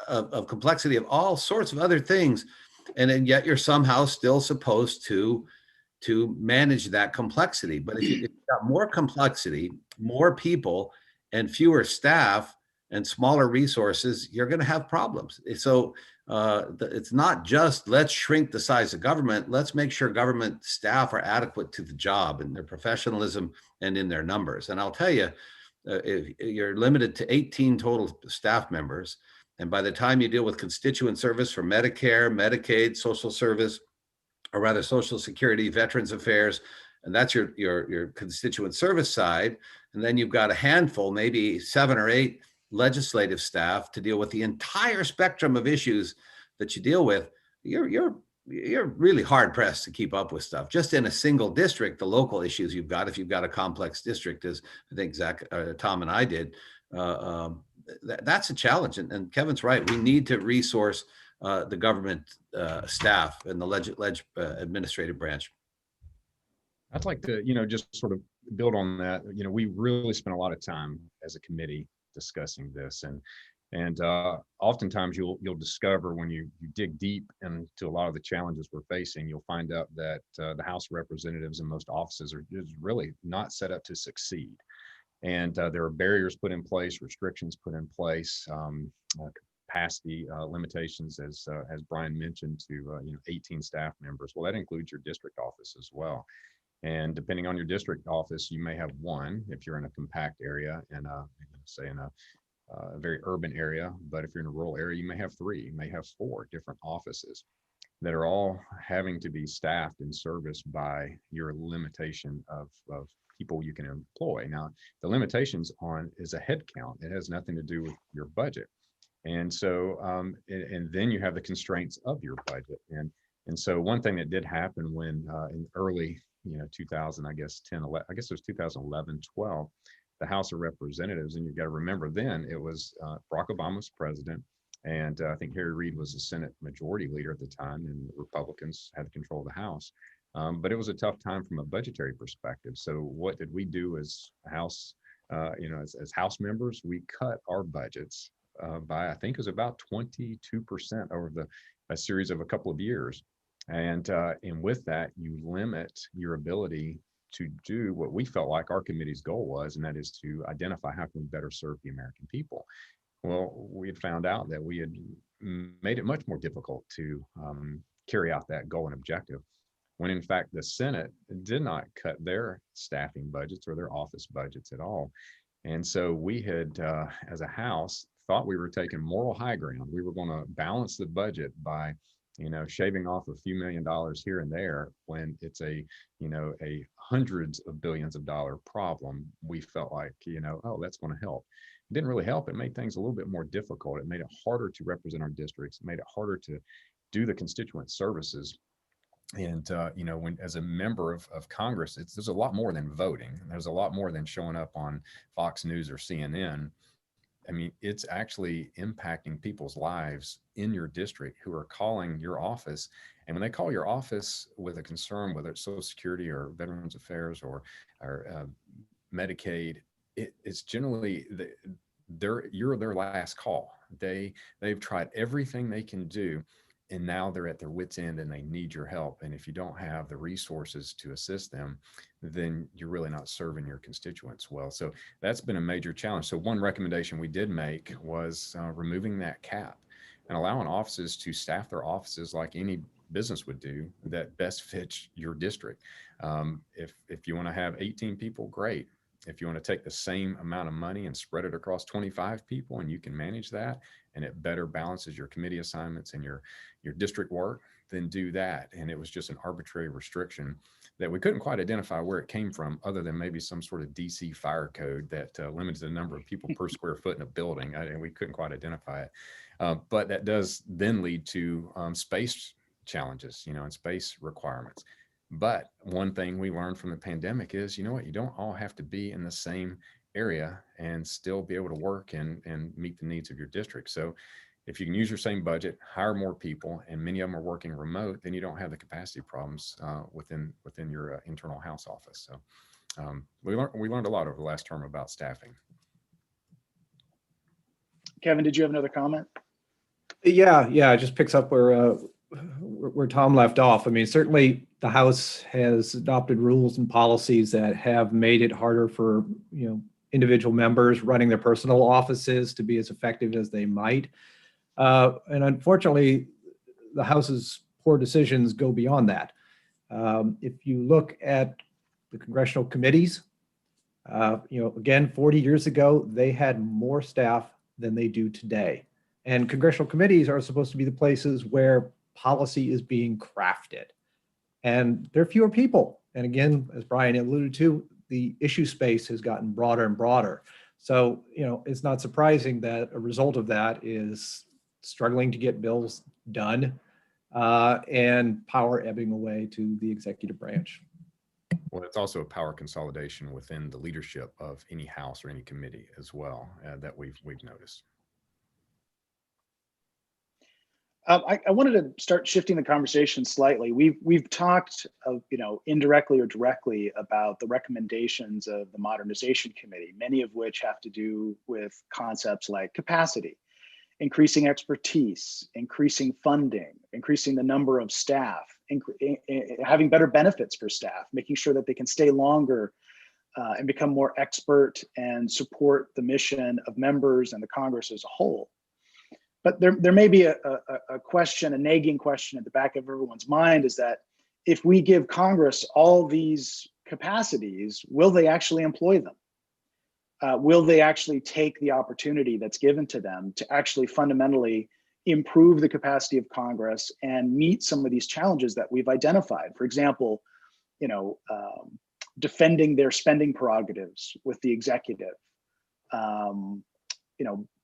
of complexity of all sorts of other things, and yet you're somehow still supposed to to manage that complexity. But if you've got more complexity, more people, and fewer staff and smaller resources, you're going to have problems. So it's not just let's shrink the size of government. Let's make sure government staff are adequate to the job in their professionalism and in their numbers. And I'll tell you, if you're limited to 18 total staff members, and by the time you deal with constituent service for Medicare, Medicaid, social service, or rather Social Security, Veterans Affairs, and that's your constituent service side. And then you've got a handful, maybe 7 or 8 legislative staff to deal with the entire spectrum of issues that you deal with. You're really hard pressed to keep up with stuff. Just in a single district, the local issues you've got, if you've got a complex district, as I think Tom and I did, that's a challenge. And Kevin's right. We need to resource the government staff and the administrative branch. I'd like to, just sort of build on that. We really spent a lot of time as a committee discussing this, and oftentimes you'll discover when you dig deep into a lot of the challenges we're facing, you'll find out that the House of Representatives in most offices are just really not set up to succeed, and there are barriers put in place, restrictions put in place, capacity limitations, as Brian mentioned, to 18 staff members. Well, that includes your district office as well. And depending on your district office, you may have one if you're in a compact area, and say in a very urban area. But if you're in a rural area, you may have 3, you may have 4 different offices that are all having to be staffed and serviced by your limitation of people you can employ. Now, the limitations is a head count. It has nothing to do with your budget. And so, and then you have the constraints of your budget. And so one thing that did happen when in early 2000, I guess it was 2011, 12, the House of Representatives, and you've got to remember then it was Barack Obama was president, and I think Harry Reid was the Senate Majority Leader at the time, and the Republicans had control of the House. But it was a tough time from a budgetary perspective. So what did we do as House, as House members? We cut our budgets by, I think it was about 22% over a series of a couple of years. And with that, you limit your ability to do what we felt like our committee's goal was, and that is to identify how can we better serve the American people. Well, we had found out that we had made it much more difficult to carry out that goal and objective, when in fact the Senate did not cut their staffing budgets or their office budgets at all. And so we had, as a House, thought we were taking moral high ground. We were going to balance the budget by shaving off a few $1 million here and there, when it's a hundreds of billions of dollar problem. We felt like, oh, that's going to help. It didn't really help. It made things a little bit more difficult. It made it harder to represent our districts. It made it harder to do the constituent services. And, when as a member of Congress, there's a lot more than voting. There's a lot more than showing up on Fox News or CNN. I mean, it's actually impacting people's lives in your district who are calling your office. And when they call your office with a concern, whether it's Social Security or Veterans Affairs or Medicaid, it's generally you're their last call. They've tried everything they can do, and now they're at their wits' end and they need your help. And if you don't have the resources to assist them, then you're really not serving your constituents well. So that's been a major challenge. So one recommendation we did make was removing that cap and allowing offices to staff their offices like any business would do that best fits your district. If you want to have 18 people, great. If you want to take the same amount of money and spread it across 25 people and you can manage that, and it better balances your committee assignments and your district work, then do that. And it was just an arbitrary restriction that we couldn't quite identify where it came from, other than maybe some sort of DC fire code that limits the number of people per square foot in a building. And we couldn't quite identify it. But that does then lead to space challenges, and space requirements. But one thing we learned from the pandemic is, you don't all have to be in the same area and still be able to work and meet the needs of your district. So if you can use your same budget, hire more people, and many of them are working remote, then you don't have the capacity problems within your internal House office. So we learned a lot over the last term about staffing. Kevin, did you have another comment? Yeah, it just picks up where where Tom left off. I mean, certainly the House has adopted rules and policies that have made it harder for, individual members running their personal offices to be as effective as they might. And unfortunately, the House's poor decisions go beyond that. If you look at the congressional committees, again, 40 years ago, they had more staff than they do today. And congressional committees are supposed to be the places where policy is being crafted. And there are fewer people. And again, as Brian alluded to, the issue space has gotten broader and broader. So, it's not surprising that a result of that is struggling to get bills done and power ebbing away to the executive branch. Well, it's also a power consolidation within the leadership of any house or any committee as well that we've noticed. I wanted to start shifting the conversation slightly. We've talked, indirectly or directly about the recommendations of the Modernization Committee, many of which have to do with concepts like capacity, increasing expertise, increasing funding, increasing the number of staff, having better benefits for staff, making sure that they can stay longer and become more expert and support the mission of members and the Congress as a whole. But there may be a question, a nagging question at the back of everyone's mind, is that if we give Congress all these capacities, will they actually employ them? Will they actually take the opportunity that's given to them to actually fundamentally improve the capacity of Congress and meet some of these challenges that we've identified? For example, defending their spending prerogatives with the executive,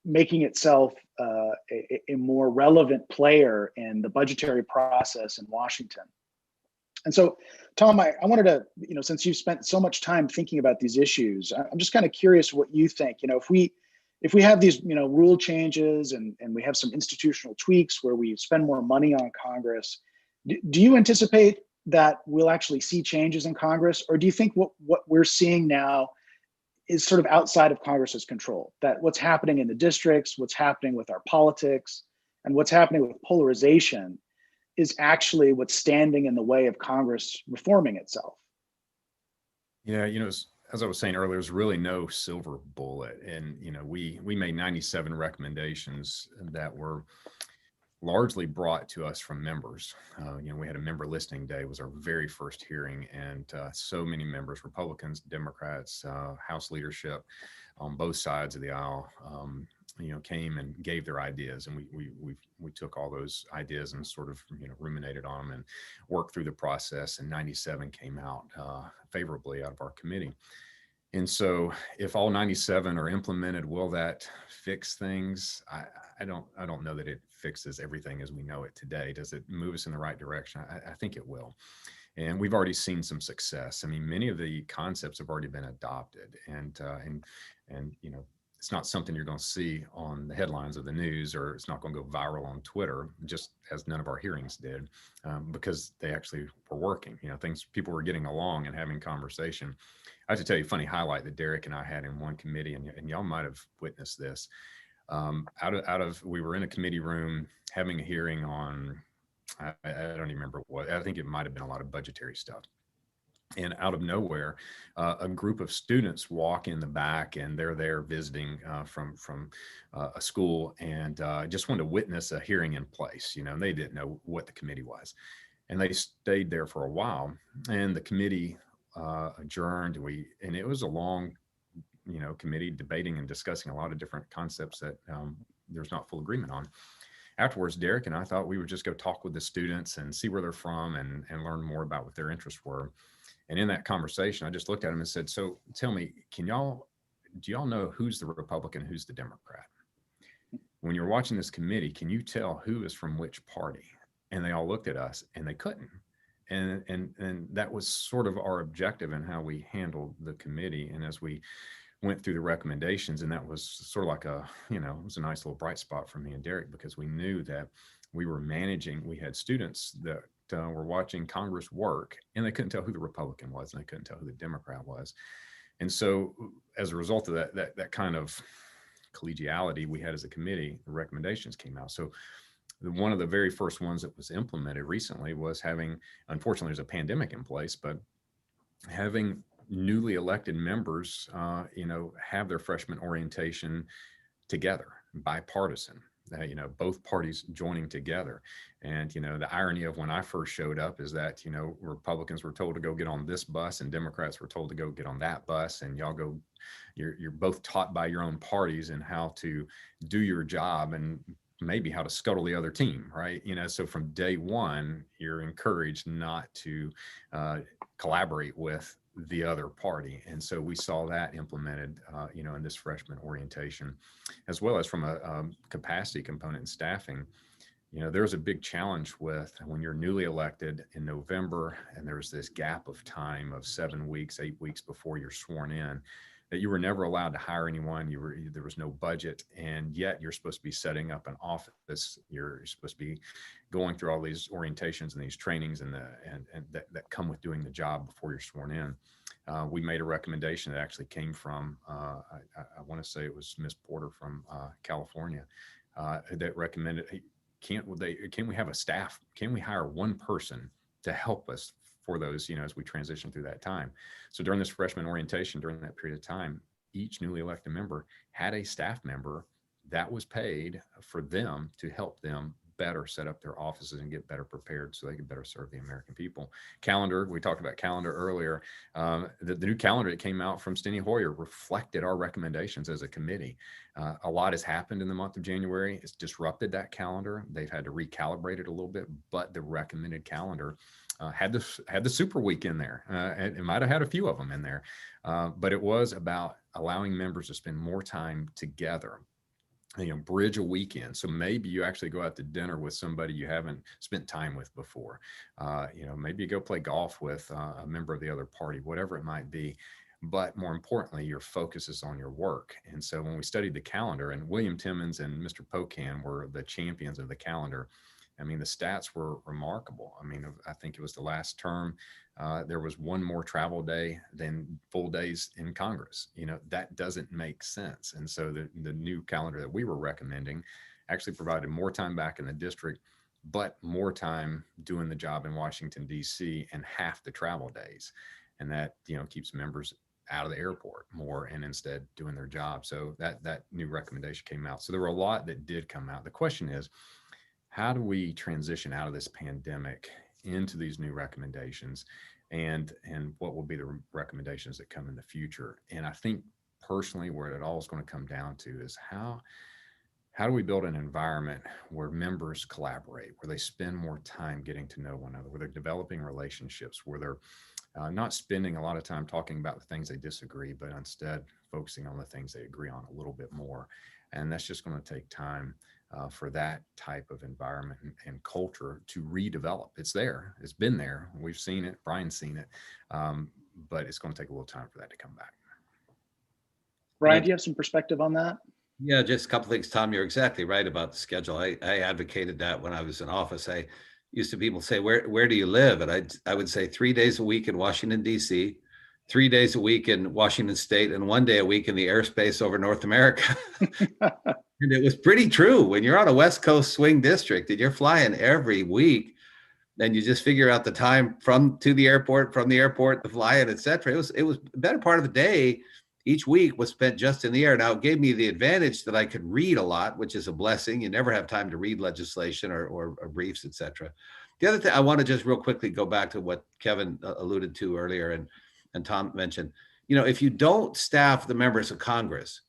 making itself a more relevant player in the budgetary process in Washington. And so, Tom, I wanted to, since you've spent so much time thinking about these issues, I'm just kind of curious what you think. If we have these, rule changes and we have some institutional tweaks where we spend more money on Congress, do you anticipate that we'll actually see changes in Congress, or do you think what we're seeing now is sort of outside of Congress's control, that what's happening in the districts, what's happening with our politics, and what's happening with polarization is actually what's standing in the way of Congress reforming itself? Yeah, as I was saying earlier, there's really no silver bullet. And, we made 97 recommendations that were largely brought to us from members. We had a member listening day, was our very first hearing, and so many members, Republicans, Democrats, House leadership on both sides of the aisle, came and gave their ideas, and we took all those ideas and sort of ruminated on them and worked through the process. And 97 came out favorably out of our committee. And so, if all 97 are implemented, will that fix things? I don't know that it fixes everything as we know it today. Does it move us in the right direction? I think it will. And we've already seen some success. I mean, many of the concepts have already been adopted, and it's not something you're going to see on the headlines of the news, or it's not going to go viral on Twitter, just as none of our hearings did, because they actually were working. People were getting along and having conversation. I have to tell you a funny highlight that Derek and I had in one committee, and y'all might have witnessed this. We were in a committee room having a hearing on, I don't even remember what, I think it might have been a lot of budgetary stuff. And out of nowhere, a group of students walk in the back, and they're there visiting from a school, and just wanted to witness a hearing in place. And they didn't know what the committee was, and they stayed there for a while. And the committee adjourned. And it was a long, committee debating and discussing a lot of different concepts that there's not full agreement on. Afterwards, Derek and I thought we would just go talk with the students and see where they're from and learn more about what their interests were. And in that conversation, I just looked at them and said, so tell me, do y'all know who's the Republican, who's the Democrat? When you're watching this committee, can you tell who is from which party? And they all looked at us and they couldn't. And that was sort of our objective in how we handled the committee. And as we went through the recommendations, and that was sort of like it was a nice little bright spot for me and Derek, because we knew that we were managing, we had students that were watching Congress work, and they couldn't tell who the Republican was, and they couldn't tell who the Democrat was. And so as a result of that kind of collegiality we had as a committee, the recommendations came out. So one of the very first ones that was implemented recently was having, unfortunately, there's a pandemic in place, but having newly elected members, have their freshman orientation together, bipartisan. Both parties joining together. And, the irony of when I first showed up is that, Republicans were told to go get on this bus and Democrats were told to go get on that bus, and you're both taught by your own parties and how to do your job and maybe how to scuttle the other team, right? So from day one, you're encouraged not to collaborate with the other party. And so we saw that implemented, in this freshman orientation, as well as from a capacity component and staffing. There's a big challenge with when you're newly elected in November and there's this gap of time of 7 weeks, 8 weeks before you're sworn in, that you were never allowed to hire anyone. There was no budget, and yet you're supposed to be setting up an office. You're supposed to be going through all these orientations and these trainings and that come with doing the job before you're sworn in. We made a recommendation that actually came from, I want to say it was Ms. Porter from California, that recommended, hey, can we have a staff? Can we hire one person to help us for those, as we transition through that time? So during this freshman orientation, during that period of time, each newly elected member had a staff member that was paid for them to help them better set up their offices and get better prepared so they could better serve the American people. Calendar, we talked about calendar earlier. The new calendar that came out from Steny Hoyer reflected our recommendations as a committee. A lot has happened in the month of January. It's disrupted that calendar. They've had to recalibrate it a little bit, but the recommended calendar had the super week in there. And it might have had a few of them in there, but it was about allowing members to spend more time together, bridge a weekend. So maybe you actually go out to dinner with somebody you haven't spent time with before. Maybe you go play golf with a member of the other party, whatever it might be. But more importantly, your focus is on your work. And so when we studied the calendar, and William Timmons and Mr. Pocan were the champions of the calendar, the stats were remarkable. I think it was the last term, there was one more travel day than full days in Congress. That doesn't make sense. And so the new calendar that we were recommending actually provided more time back in the district, but more time doing the job in Washington, D.C. and half the travel days. And that, keeps members out of the airport more and instead doing their job. So that new recommendation came out. So there were a lot that did come out. The question is, how do we transition out of this pandemic into these new recommendations, and what will be the recommendations that come in the future? And I think personally where it all is going to come down to is how do we build an environment where members collaborate, where they spend more time getting to know one another, where they're developing relationships, where they're not spending a lot of time talking about the things they disagree, but instead focusing on the things they agree on a little bit more. And that's just going to take time for that type of environment and culture to redevelop. It's there. It's been there. We've seen it. Brian's seen it. But it's going to take a little time for that to come back. Brian, do you have some perspective on that? Yeah, just a couple things, Tom. You're exactly right about the schedule. I advocated that when I was in office. I used to people say, where do you live? And I would say 3 days a week in Washington, D.C., 3 days a week in Washington State, and 1 day a week in the airspace over North America. And it was pretty true. When you're on a West Coast swing district and you're flying every week, then you just figure out the time to the airport, from the airport, the fly-in, et cetera. It was a better part of the day each week was spent just in the air. Now, it gave me the advantage that I could read a lot, which is a blessing. You never have time to read legislation or briefs, et cetera. The other thing, I want to just real quickly go back to what Kevin alluded to earlier and Tom mentioned. If you don't staff the members of Congress,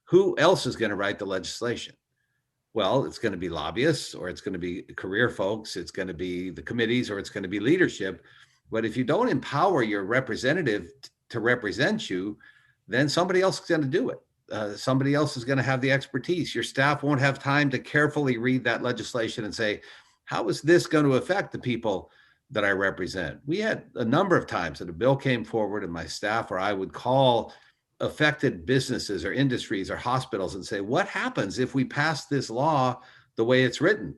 who else is going to write the legislation? Well, it's going to be lobbyists, or it's going to be career folks, it's going to be the committees, or it's going to be leadership. But if you don't empower your representative to represent you, then somebody else is going to do it. Somebody else is going to have the expertise. Your staff won't have time to carefully read that legislation and say, how is this going to affect the people that I represent? We had a number of times that a bill came forward and my staff or I would call affected businesses or industries or hospitals and say, what happens if we pass this law the way it's written?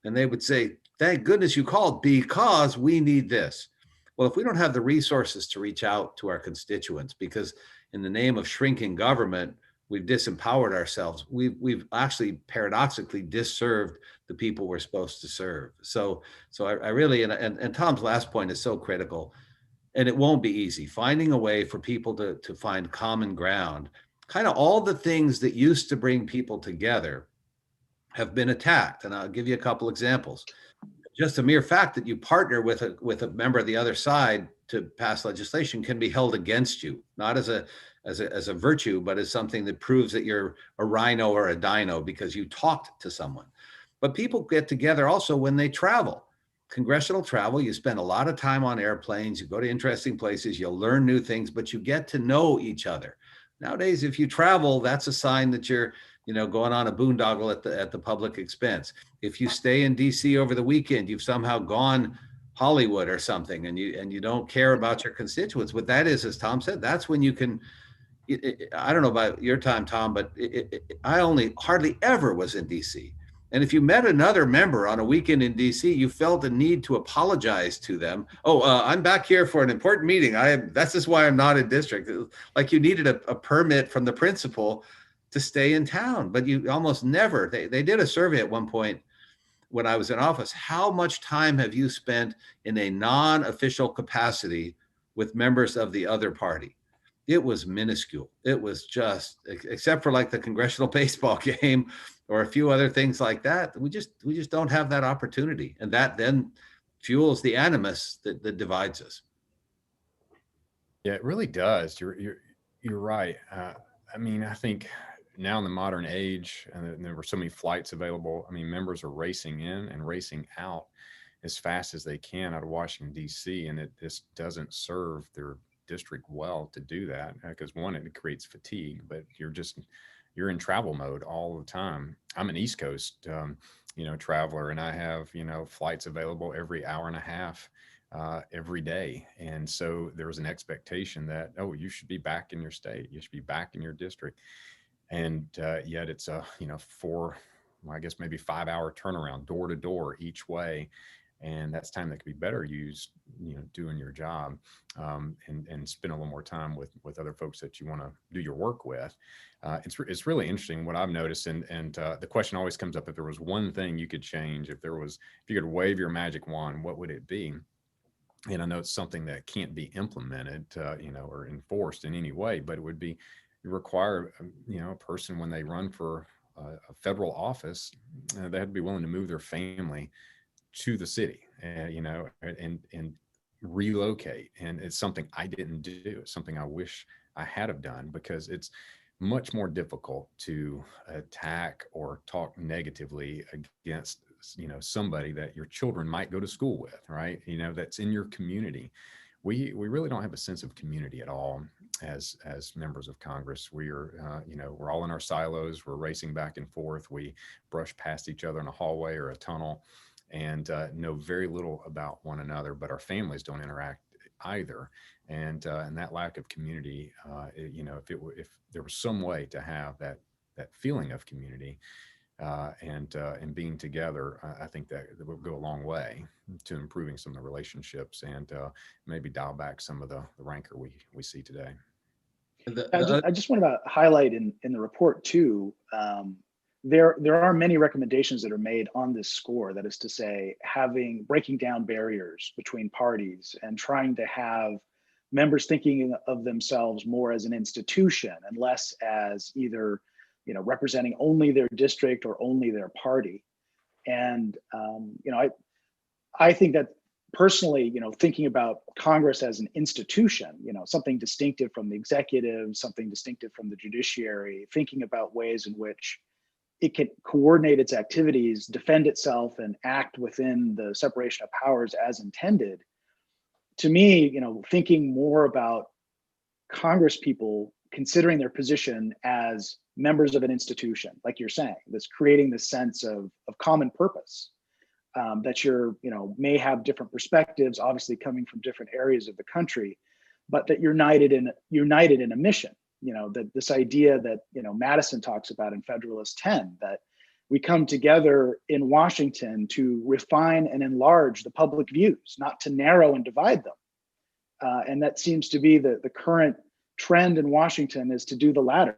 And they would say, thank goodness you called, because we need this. Well, if we don't have the resources to reach out to our constituents, because in the name of shrinking government, we've disempowered ourselves. We've actually paradoxically disserved the people we're supposed to serve. So I really, and Tom's last point is so critical, and it won't be easy finding a way for people to find common ground. Kind of all the things that used to bring people together have been attacked. And I'll give you a couple examples. Just a mere fact that you partner with a member of the other side to pass legislation can be held against you, not as a virtue, but as something that proves that you're a rhino or a dino because you talked to someone. But people get together also when they travel. Congressional travel, you spend a lot of time on airplanes, you go to interesting places, you'll learn new things, but you get to know each other. Nowadays, if you travel, that's a sign that you're going on a boondoggle at the public expense. If you stay in DC over the weekend, you've somehow gone Hollywood or something, and you don't care about your constituents. What that is, as Tom said, that's when you can. I don't know about your time, Tom, but I hardly ever was in DC. And if you met another member on a weekend in DC, you felt a need to apologize to them. Oh, I'm back here for an important meeting. That's just why I'm not in district. Like you needed a permit from the principal to stay in town, but you almost never. They did a survey at one point when I was in office. How much time have you spent in a non-official capacity with members of the other party? It was minuscule. It was just, except for like the congressional baseball game or a few other things like that, we just don't have that opportunity. And that then fuels the animus that divides us. Yeah, it really does. You're right. I mean, I think now in the modern age, and there were so many flights available, I mean, members are racing in and racing out as fast as they can out of Washington, D.C., and it just doesn't serve their district well to do that, because one, it creates fatigue, but you're in travel mode all the time. I'm an East Coast, traveler, and I have, flights available every hour and a half every day. And so there was an expectation that, oh, you should be back in your state, you should be back in your district. And yet it's a, I guess maybe 5-hour turnaround door to door each way. And that's time that could be better used, doing your job, and spend a little more time with other folks that you want to do your work with. It's really interesting what I've noticed. And the question always comes up, if there was one thing you could change, if you could wave your magic wand, what would it be? And I know it's something that can't be implemented, or enforced in any way, but it would be require, a person when they run for a federal office, they had to be willing to move their family to the city, and relocate. And it's something I didn't do. It's something I wish I had have done, because it's much more difficult to attack or talk negatively against, somebody that your children might go to school with, right? That's in your community. We really don't have a sense of community at all as members of Congress. We are, we're all in our silos. We're racing back and forth. We brush past each other in a hallway or a tunnel, and know very little about one another, but our families don't interact either. And that lack of community, if there was some way to have that feeling of community, and being together, I think that would go a long way to improving some of the relationships, and maybe dial back some of the rancor we see today. I just want to highlight in the report too, there are many recommendations that are made on this score. That is to say, breaking down barriers between parties and trying to have members thinking of themselves more as an institution and less as either, representing only their district or only their party. And, I think that personally, thinking about Congress as an institution, something distinctive from the executive, something distinctive from the judiciary, thinking about ways in which it can coordinate its activities, defend itself, and act within the separation of powers as intended. To me, thinking more about Congress people considering their position as members of an institution, like you're saying, that's creating this sense of common purpose, that may have different perspectives, obviously coming from different areas of the country, but that you're united in a mission. That this idea that, Madison talks about in Federalist 10, that we come together in Washington to refine and enlarge the public views, not to narrow and divide them. And that seems to be the current trend in Washington, is to do the latter.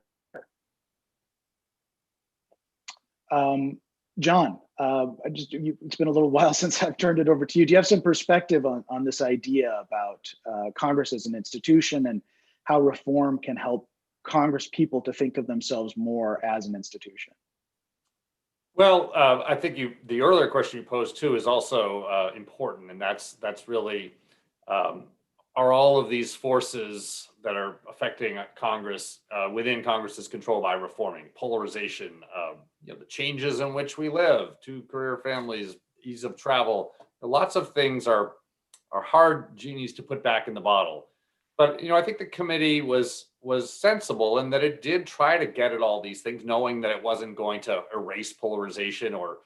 John, it's been a little while since I've turned it over to you. Do you have some perspective on this idea about Congress as an institution and how reform can help Congress people to think of themselves more as an institution? Well, I think the earlier question you posed too is also important, and that's really are all of these forces that are affecting Congress within Congress's control by reforming polarization, the changes in which we live, two-career families, ease of travel. Lots of things are hard genies to put back in the bottle. But I think the committee was sensible in that it did try to get at all these things, knowing that it wasn't going to erase polarization or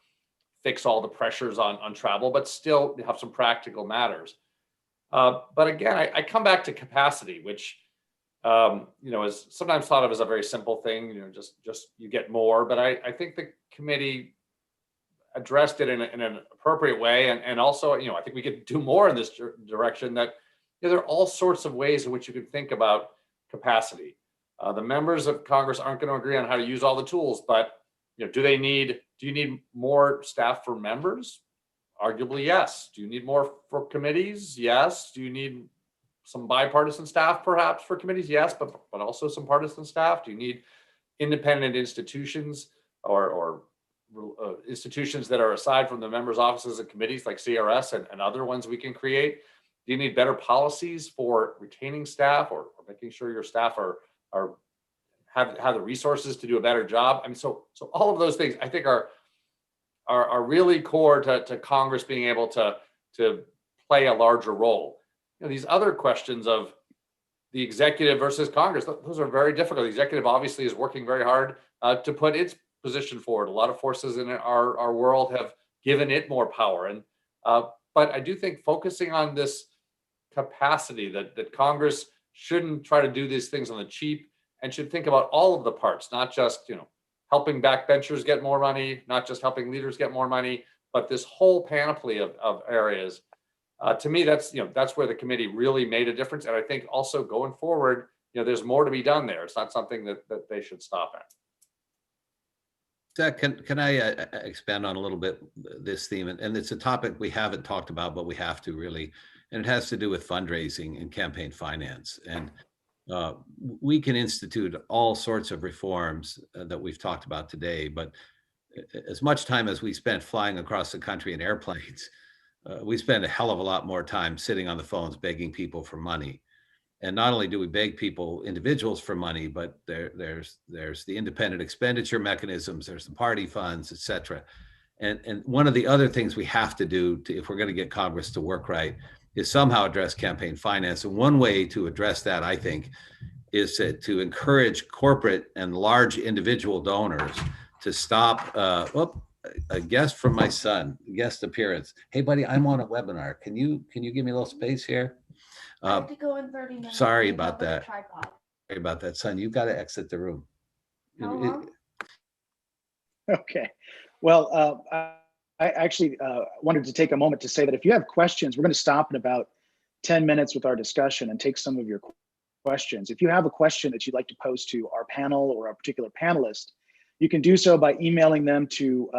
fix all the pressures on travel, but still have some practical matters. But again, I come back to capacity, which is sometimes thought of as a very simple thing. Just you get more. But I think the committee addressed it in an appropriate way, and also I think we could do more in this direction. That there are all sorts of ways in which you can think about capacity. The members of Congress aren't going to agree on how to use all the tools, but do you need more staff for members? Arguably, yes. Do you need more for committees? Yes. Do you need some bipartisan staff perhaps for committees? Yes, but also some partisan staff. Do you need independent institutions or institutions that are aside from the members' offices and committees like CRS and other ones we can create? Do you need better policies for retaining staff or making sure your staff have the resources to do a better job? I mean, so all of those things I think are really core to Congress being able to play a larger role. These other questions of the executive versus Congress, those are very difficult. The executive obviously is working very hard to put its position forward. A lot of forces in our world have given it more power. But I do think focusing on this capacity that Congress shouldn't try to do these things on the cheap and should think about all of the parts, not just, helping backbenchers get more money, not just helping leaders get more money, but this whole panoply of areas. To me, that's where the committee really made a difference. And I think also going forward, there's more to be done there. It's not something that they should stop at. Zach, can I expand on a little bit this theme? And it's a topic we haven't talked about, but we have to really, and it has to do with fundraising and campaign finance. And we can institute all sorts of reforms that we've talked about today, but as much time as we spent flying across the country in airplanes, we spend a hell of a lot more time sitting on the phones begging people for money. And not only do we beg people, individuals, for money, but there's the independent expenditure mechanisms, there's the party funds, et cetera. And one of the other things we have to do if we're going to get Congress to work right is somehow address campaign finance. And one way to address that, I think, is to encourage corporate and large individual donors to stop. A guest from my son, guest appearance. Hey, buddy, I'm on a webinar. Can you give me a little space here? I have to go in 30 minutes. Sorry about that. Sorry about that, son. You've got to exit the room. How long? Okay. Well, I actually wanted to take a moment to say that if you have questions, we're going to stop in about 10 minutes with our discussion and take some of your questions. If you have a question that you'd like to pose to our panel or a particular panelist, you can do so by emailing them to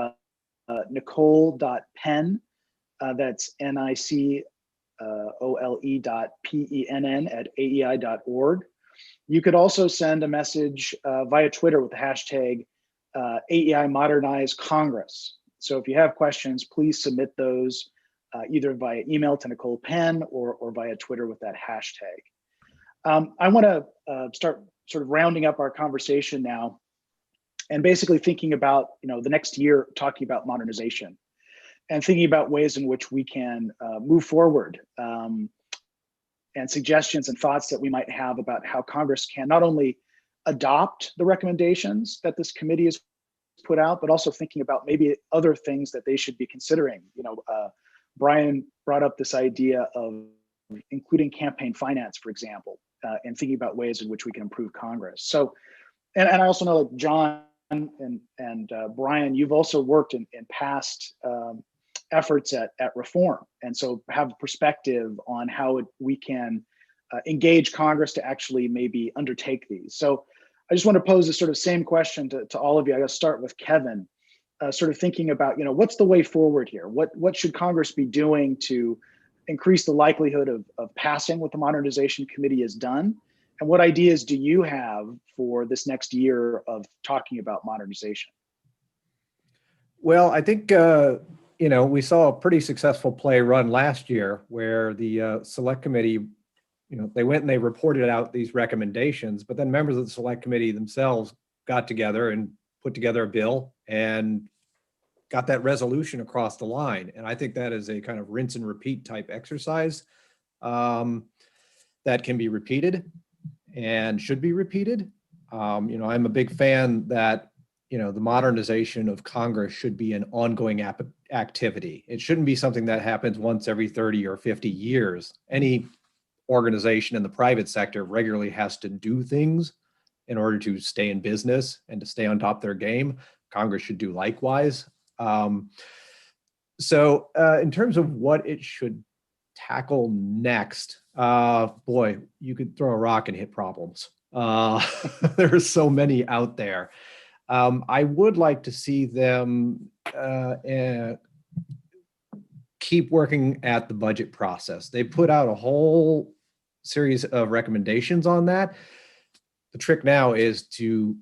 nicole.penn, that's nicole.penn@aei.org. You could also send a message via Twitter with the hashtag AEI Modernize Congress. So if you have questions, please submit those either via email to Nicole Penn or via Twitter with that hashtag. I want to start sort of rounding up our conversation now and basically thinking about the next year, talking about modernization and thinking about ways in which we can move forward and suggestions and thoughts that we might have about how Congress can not only adopt the recommendations that this committee has put out, but also thinking about maybe other things that they should be considering. Brian brought up this idea of including campaign finance, for example, and thinking about ways in which we can improve Congress. So, and I also know that John and Brian, you've also worked in past efforts at reform, and so have a perspective on how we can engage Congress to actually maybe undertake these. So I just want to pose a sort of same question to all of you. I gotta start with Kevin. sort of thinking about, what's the way forward here? What should Congress be doing to increase the likelihood of passing what the Modernization Committee has done? And what ideas do you have for this next year of talking about modernization? Well, I think, we saw a pretty successful play run last year where the select committee, they went and they reported out these recommendations, but then members of the select committee themselves got together and put together a bill and got that resolution across the line. And I think that is a kind of rinse and repeat type exercise that can be repeated and should be repeated. I'm a big fan that the modernization of Congress should be an ongoing activity. It shouldn't be something that happens once every 30 or 50 years. Any organization in the private sector regularly has to do things in order to stay in business and to stay on top of their game. Congress should do likewise. So in terms of what it should tackle next, boy, you could throw a rock and hit problems. There are so many out there. I would like to see them keep working at the budget process. They put out a whole series of recommendations on that. The trick now is to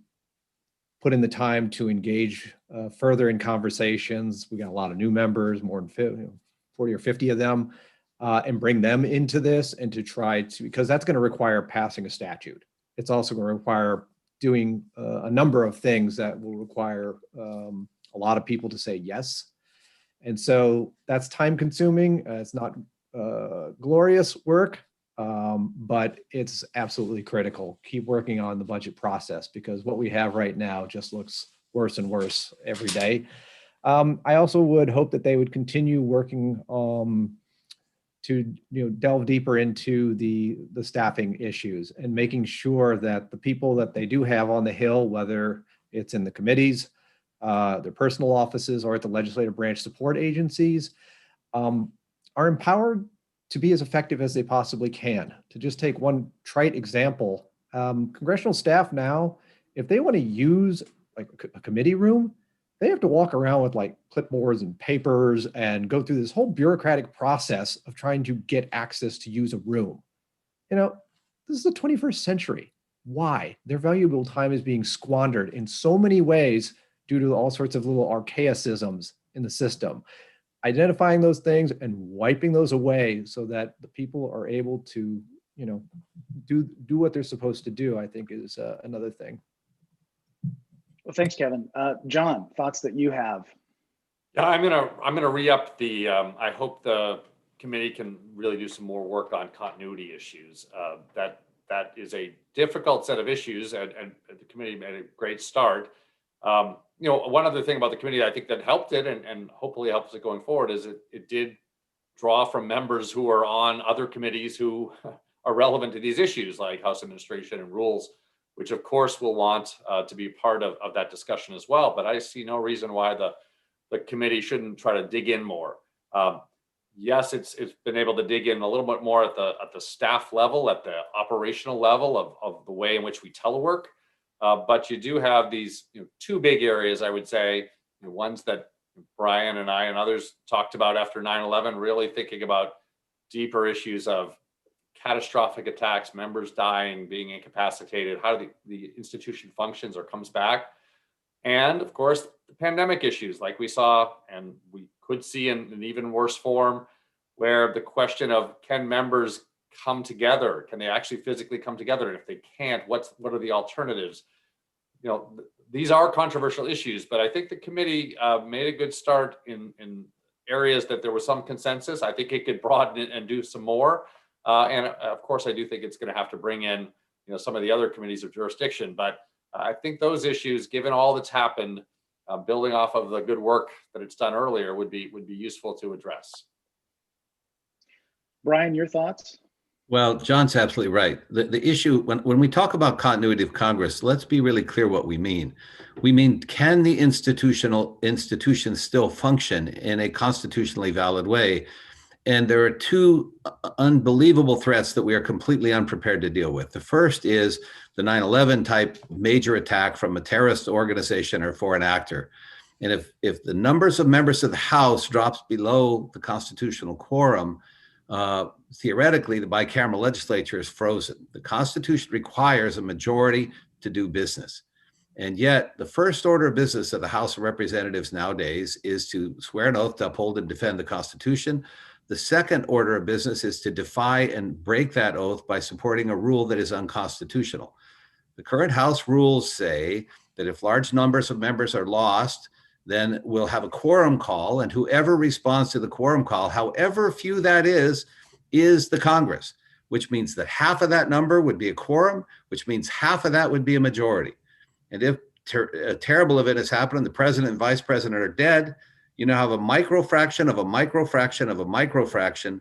put in the time to engage further in conversations. We got a lot of new members, more than 40 or 50 of them, and bring them into this and to try to, because that's going to require passing a statute. It's also going to require doing a number of things that will require a lot of people to say yes. And so that's time consuming. It's not glorious work, but it's absolutely critical. Keep working on the budget process because what we have right now just looks worse and worse every day. I also would hope that they would continue working to delve deeper into the staffing issues and making sure that the people that they do have on the Hill, whether it's in the committees, their personal offices, or at the legislative branch support agencies, are empowered to be as effective as they possibly can. To just take one trite example, congressional staff now, if they want to use like a committee room, they have to walk around with like clipboards and papers and go through this whole bureaucratic process of trying to get access to use a room. This is the 21st century. Why? Their valuable time is being squandered in so many ways due to all sorts of little archaicisms in the system. Identifying those things and wiping those away so that the people are able to, do what they're supposed to do, I think is another thing. Well, thanks, Kevin. John, thoughts that you have? Yeah, I'm gonna re-up the. I hope the committee can really do some more work on continuity issues. That is a difficult set of issues, and the committee made a great start. One other thing about the committee I think that helped it, and hopefully helps it going forward, is it did draw from members who are on other committees who are relevant to these issues, like House Administration and Rules, which of course will want to be part of that discussion as well. But I see no reason why the committee shouldn't try to dig in more. Yes, it's been able to dig in a little bit more at the staff level, at the operational level of the way in which we telework. But you do have these two big areas, I would say, ones that Brian and I and others talked about after 9/11, really thinking about deeper issues of catastrophic attacks, members dying, being incapacitated, how the institution functions or comes back. And of course, the pandemic issues like we saw and we could see in an even worse form, where the question of can members come together? Can they actually physically come together? And if they can't, what are the alternatives? These are controversial issues, but I think the committee made a good start in areas that there was some consensus. I think it could broaden it and do some more. And of course, I do think it's going to have to bring in, some of the other committees of jurisdiction. But I think those issues, given all that's happened, building off of the good work that it's done earlier, would be useful to address. Brian, your thoughts? Well, John's absolutely right. The issue, when we talk about continuity of Congress, let's be really clear what we mean. We mean, can the institutions still function in a constitutionally valid way? And there are two unbelievable threats that we are completely unprepared to deal with. The first is the 9/11 type major attack from a terrorist organization or foreign actor. And if the numbers of members of the House drops below the constitutional quorum, theoretically, the bicameral legislature is frozen. The Constitution requires a majority to do business. And yet, the first order of business of the House of Representatives nowadays is to swear an oath to uphold and defend the Constitution. The second order of business is to defy and break that oath by supporting a rule that is unconstitutional. The current House rules say that if large numbers of members are lost, then we'll have a quorum call, and whoever responds to the quorum call, however few that is the Congress, which means that half of that number would be a quorum, which means half of that would be a majority. And if a terrible event has happened and the president and vice president are dead, you now have a microfraction of a microfraction of a microfraction,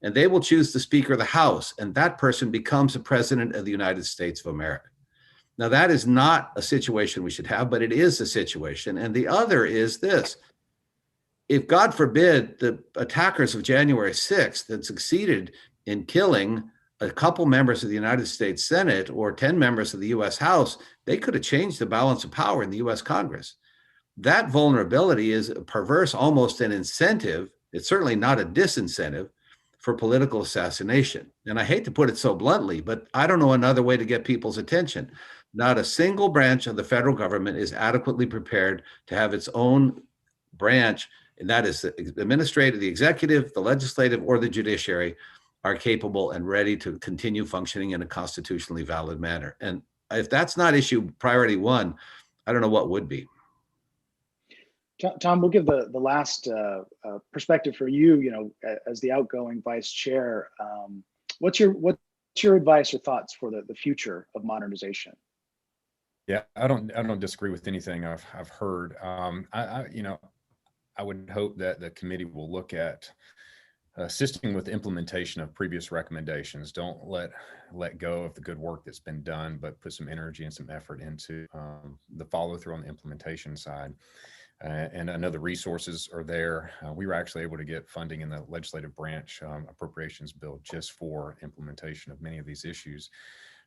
and they will choose the Speaker of the House, and that person becomes the President of the United States of America. Now, that is not a situation we should have, but it is a situation. And the other is this. If, God forbid, the attackers of January 6th had succeeded in killing a couple members of the United States Senate or 10 members of the U.S. House, they could have changed the balance of power in the U.S. Congress. That vulnerability is perverse, almost an incentive. It's certainly not a disincentive for political assassination. And I hate to put it so bluntly, but I don't know another way to get people's attention. Not a single branch of the federal government is adequately prepared to have its own branch, and that is the administrative, the executive, the legislative, or the judiciary are capable and ready to continue functioning in a constitutionally valid manner. And if that's not issue priority one, I don't know what would be. Tom, we'll give the last perspective for you. You know, as the outgoing vice chair, what's your advice or thoughts for the future of modernization? Yeah, I don't disagree with anything I've heard. I would hope that the committee will look at assisting with the implementation of previous recommendations. Don't let go of the good work that's been done, but put some energy and some effort into the follow through on the implementation side. And I know the resources are there. We were actually able to get funding in the legislative branch appropriations bill just for implementation of many of these issues.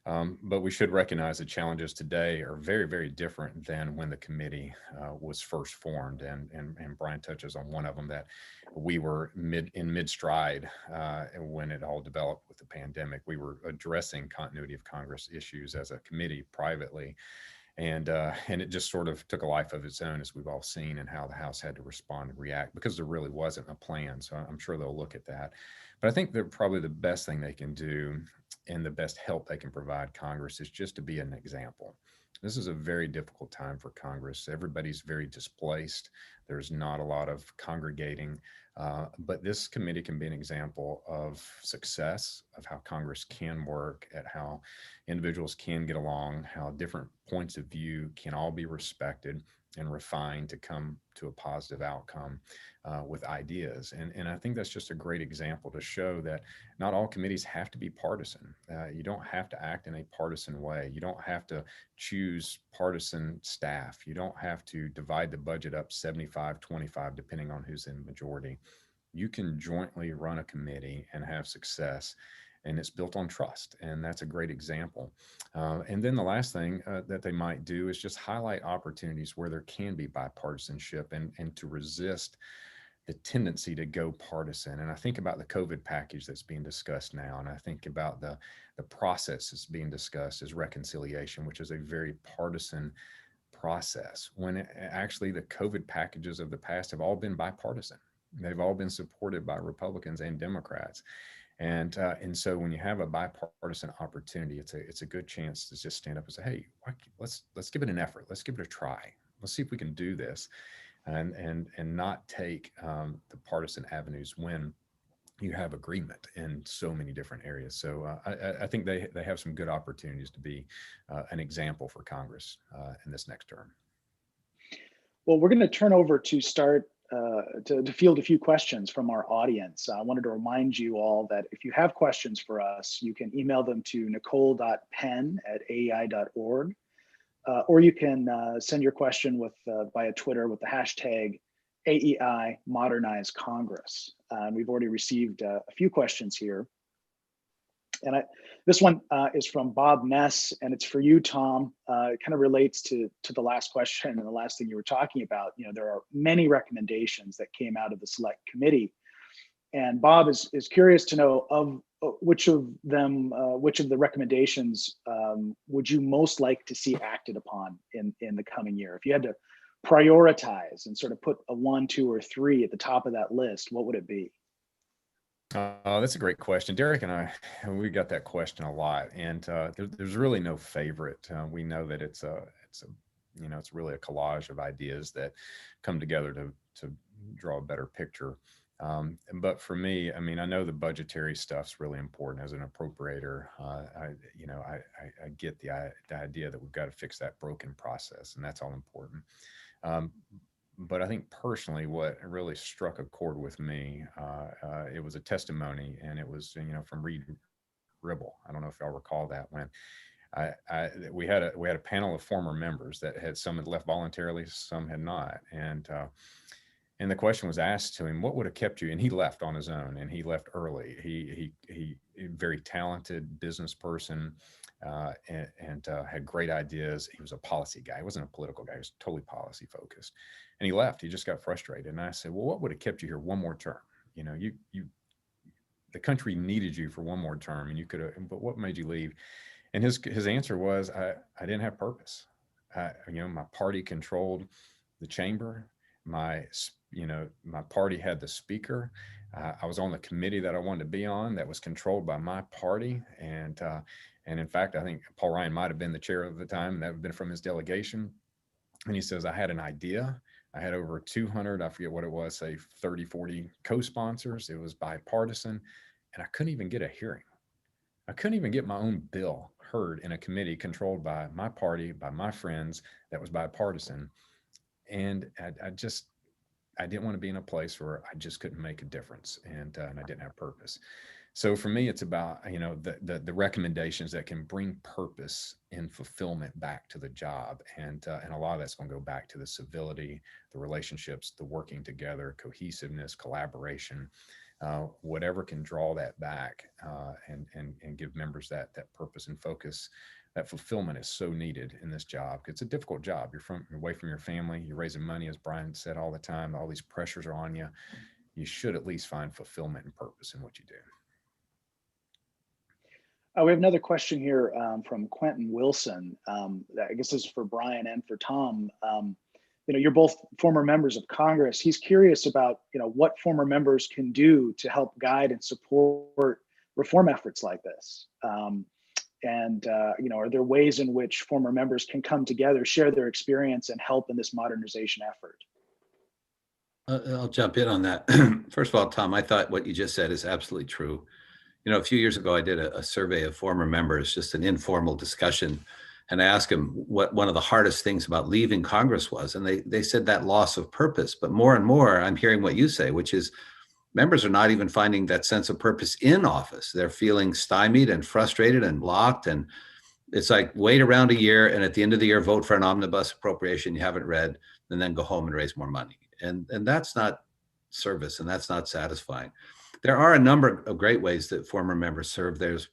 But we should recognize that challenges today are very, very different than when the committee was first formed. And Brian touches on one of them, that we were in mid-stride when it all developed with the pandemic. We were addressing continuity of Congress issues as a committee privately. And it just sort of took a life of its own, as we've all seen, and how the House had to respond and react because there really wasn't a plan. So I'm sure they'll look at that. But I think that probably the best thing they can do and the best help they can provide Congress is just to be an example. This is a very difficult time for Congress. Everybody's very displaced. There's not a lot of congregating, but this committee can be an example of success, of how Congress can work, at how individuals can get along, how different points of view can all be respected and refined to come to a positive outcome with ideas. And I think that's just a great example to show that not all committees have to be partisan. You don't have to act in a partisan way. You don't have to choose partisan staff. You don't have to divide the budget up 75-25, depending on who's in majority. You can jointly run a committee and have success. And it's built on trust. And that's a great example. And then the last thing that they might do is just highlight opportunities where there can be bipartisanship and to resist the tendency to go partisan. And I think about the COVID package that's being discussed now. And I think about the process that's being discussed as reconciliation, which is a very partisan process, when actually the COVID packages of the past have all been bipartisan. They've all been supported by Republicans and Democrats. And so when you have a bipartisan opportunity, it's a good chance to just stand up and say, hey, let's give it an effort. Let's give it a try. Let's see if we can do this, and not take the partisan avenues when you have agreement in so many different areas. So I think they have some good opportunities to be an example for Congress in this next term. Well, we're going to turn over to start to field a few questions from our audience. I wanted to remind you all that if you have questions for us, you can email them to nicole.penn@aei.org, or you can send your question via Twitter with the hashtag AEI Modernize Congress. We've already received a few questions here. This one is from Bob Ness, and it's for you, Tom. It kind of relates to the last question and the last thing you were talking about. There are many recommendations that came out of the select committee, and Bob is curious to know of which of the recommendations would you most like to see acted upon in the coming year? If you had to prioritize and sort of put a 1, 2, or 3 at the top of that list, what would it be? That's a great question. Derek and I, we got that question a lot, and there's really no favorite. We know that it's really a collage of ideas that come together to draw a better picture. But for me, I mean, I know the budgetary stuff's really important as an appropriator. I get the idea that we've got to fix that broken process, and that's all important. But I think personally, what really struck a chord with me, it was a testimony, and it was from Reed Ribble. I don't know if y'all recall that when we had a panel of former members that had some had left voluntarily, some had not, and the question was asked to him, what would have kept you? And he left on his own, and he left early. He very talented business person, and had great ideas. He was a policy guy. He wasn't a political guy. He was totally policy focused. And he left. He just got frustrated. And I said, well, what would have kept you here one more term? The country needed you for one more term, and you could have, but what made you leave? And his answer was, I didn't have purpose. My party controlled the chamber. My party had the speaker. I was on the committee that I wanted to be on that was controlled by my party. And in fact, I think Paul Ryan might have been the chair at the time, and that would have been from his delegation. And he says, I had an idea. I had over 200, I forget what it was, say 30, 40 co-sponsors. It was bipartisan, and I couldn't even get a hearing. I couldn't even get my own bill heard in a committee controlled by my party, by my friends, that was bipartisan. And I didn't want to be in a place where I just couldn't make a difference, and I didn't have purpose. So for me, it's about, the recommendations that can bring purpose and fulfillment back to the job. And a lot of that's going to go back to the civility, the relationships, the working together, cohesiveness, collaboration, whatever can draw that back and give members that purpose and focus. That fulfillment is so needed in this job. It's a difficult job. You're away from your family. You're raising money, as Brian said all the time. All these pressures are on you. You should at least find fulfillment and purpose in what you do. We have another question here from Quentin Wilson. I guess this is for Brian and for Tom. You're both former members of Congress. He's curious about what former members can do to help guide and support reform efforts like this. Are there ways in which former members can come together, share their experience, and help in this modernization effort? I'll jump in on that. First of all, Tom, I thought what you just said is absolutely true. A few years ago, I did a survey of former members, just an informal discussion, and I asked them what one of the hardest things about leaving Congress was, and they said that loss of purpose. But more and more, I'm hearing what you say, which is members are not even finding that sense of purpose in office. They're feeling stymied and frustrated and blocked, and it's like wait around a year, and at the end of the year, vote for an omnibus appropriation you haven't read, and then go home and raise more money. And that's not service, and that's not satisfying. There are a number of great ways that former members serve. There's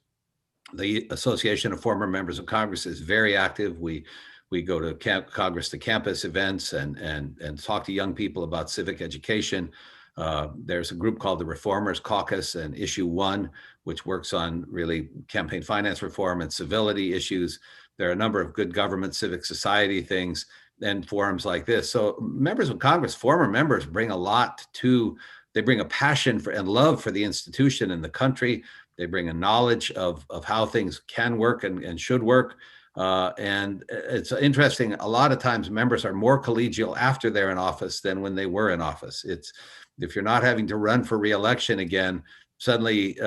the Association of Former Members of Congress is very active. We go to Congress to campus events and talk to young people about civic education. There's a group called the Reformers Caucus and Issue 1, which works on really campaign finance reform and civility issues. There are a number of good government, civic society things and forums like this. So members of Congress, former members, bring a lot to. They bring a passion for and love for the institution and the country. They bring a knowledge of how things can work and should work. And it's interesting, a lot of times members are more collegial after they're in office than when they were in office. If you're not having to run for re-election again, suddenly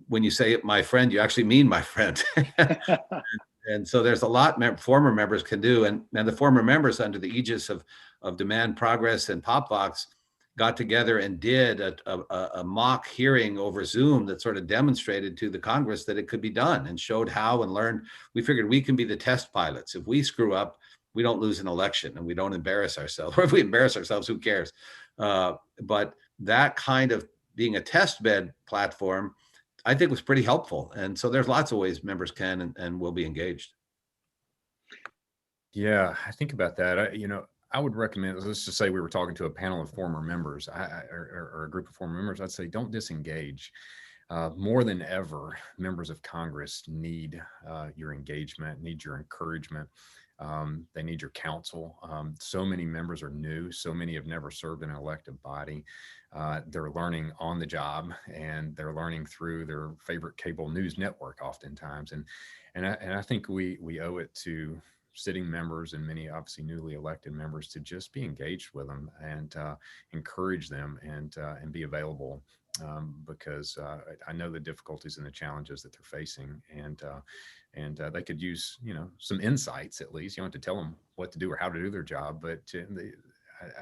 when you say my friend, you actually mean my friend. And so there's a lot former members can do. And the former members under the aegis of Demand Progress and PopVox got together and did a mock hearing over Zoom that sort of demonstrated to the Congress that it could be done and showed how and learned. We figured we can be the test pilots. If we screw up, we don't lose an election and we don't embarrass ourselves. Or if we embarrass ourselves, who cares? But that kind of being a test bed platform, I think was pretty helpful. And so there's lots of ways members can and will be engaged. Yeah, I think about that. I would recommend, let's just say we were talking to a panel of former members or a group of former members. I'd say don't disengage. More than ever, members of Congress need your engagement, need your encouragement. They need your counsel. So many members are new. So many have never served in an elected body. They're learning on the job, and they're learning through their favorite cable news network oftentimes. And I think we owe it to sitting members and many obviously newly elected members to just be engaged with them and encourage them and be available. Because I know the difficulties and the challenges that they're facing, and they could use, some insights at least. You don't have to tell them what to do or how to do their job, but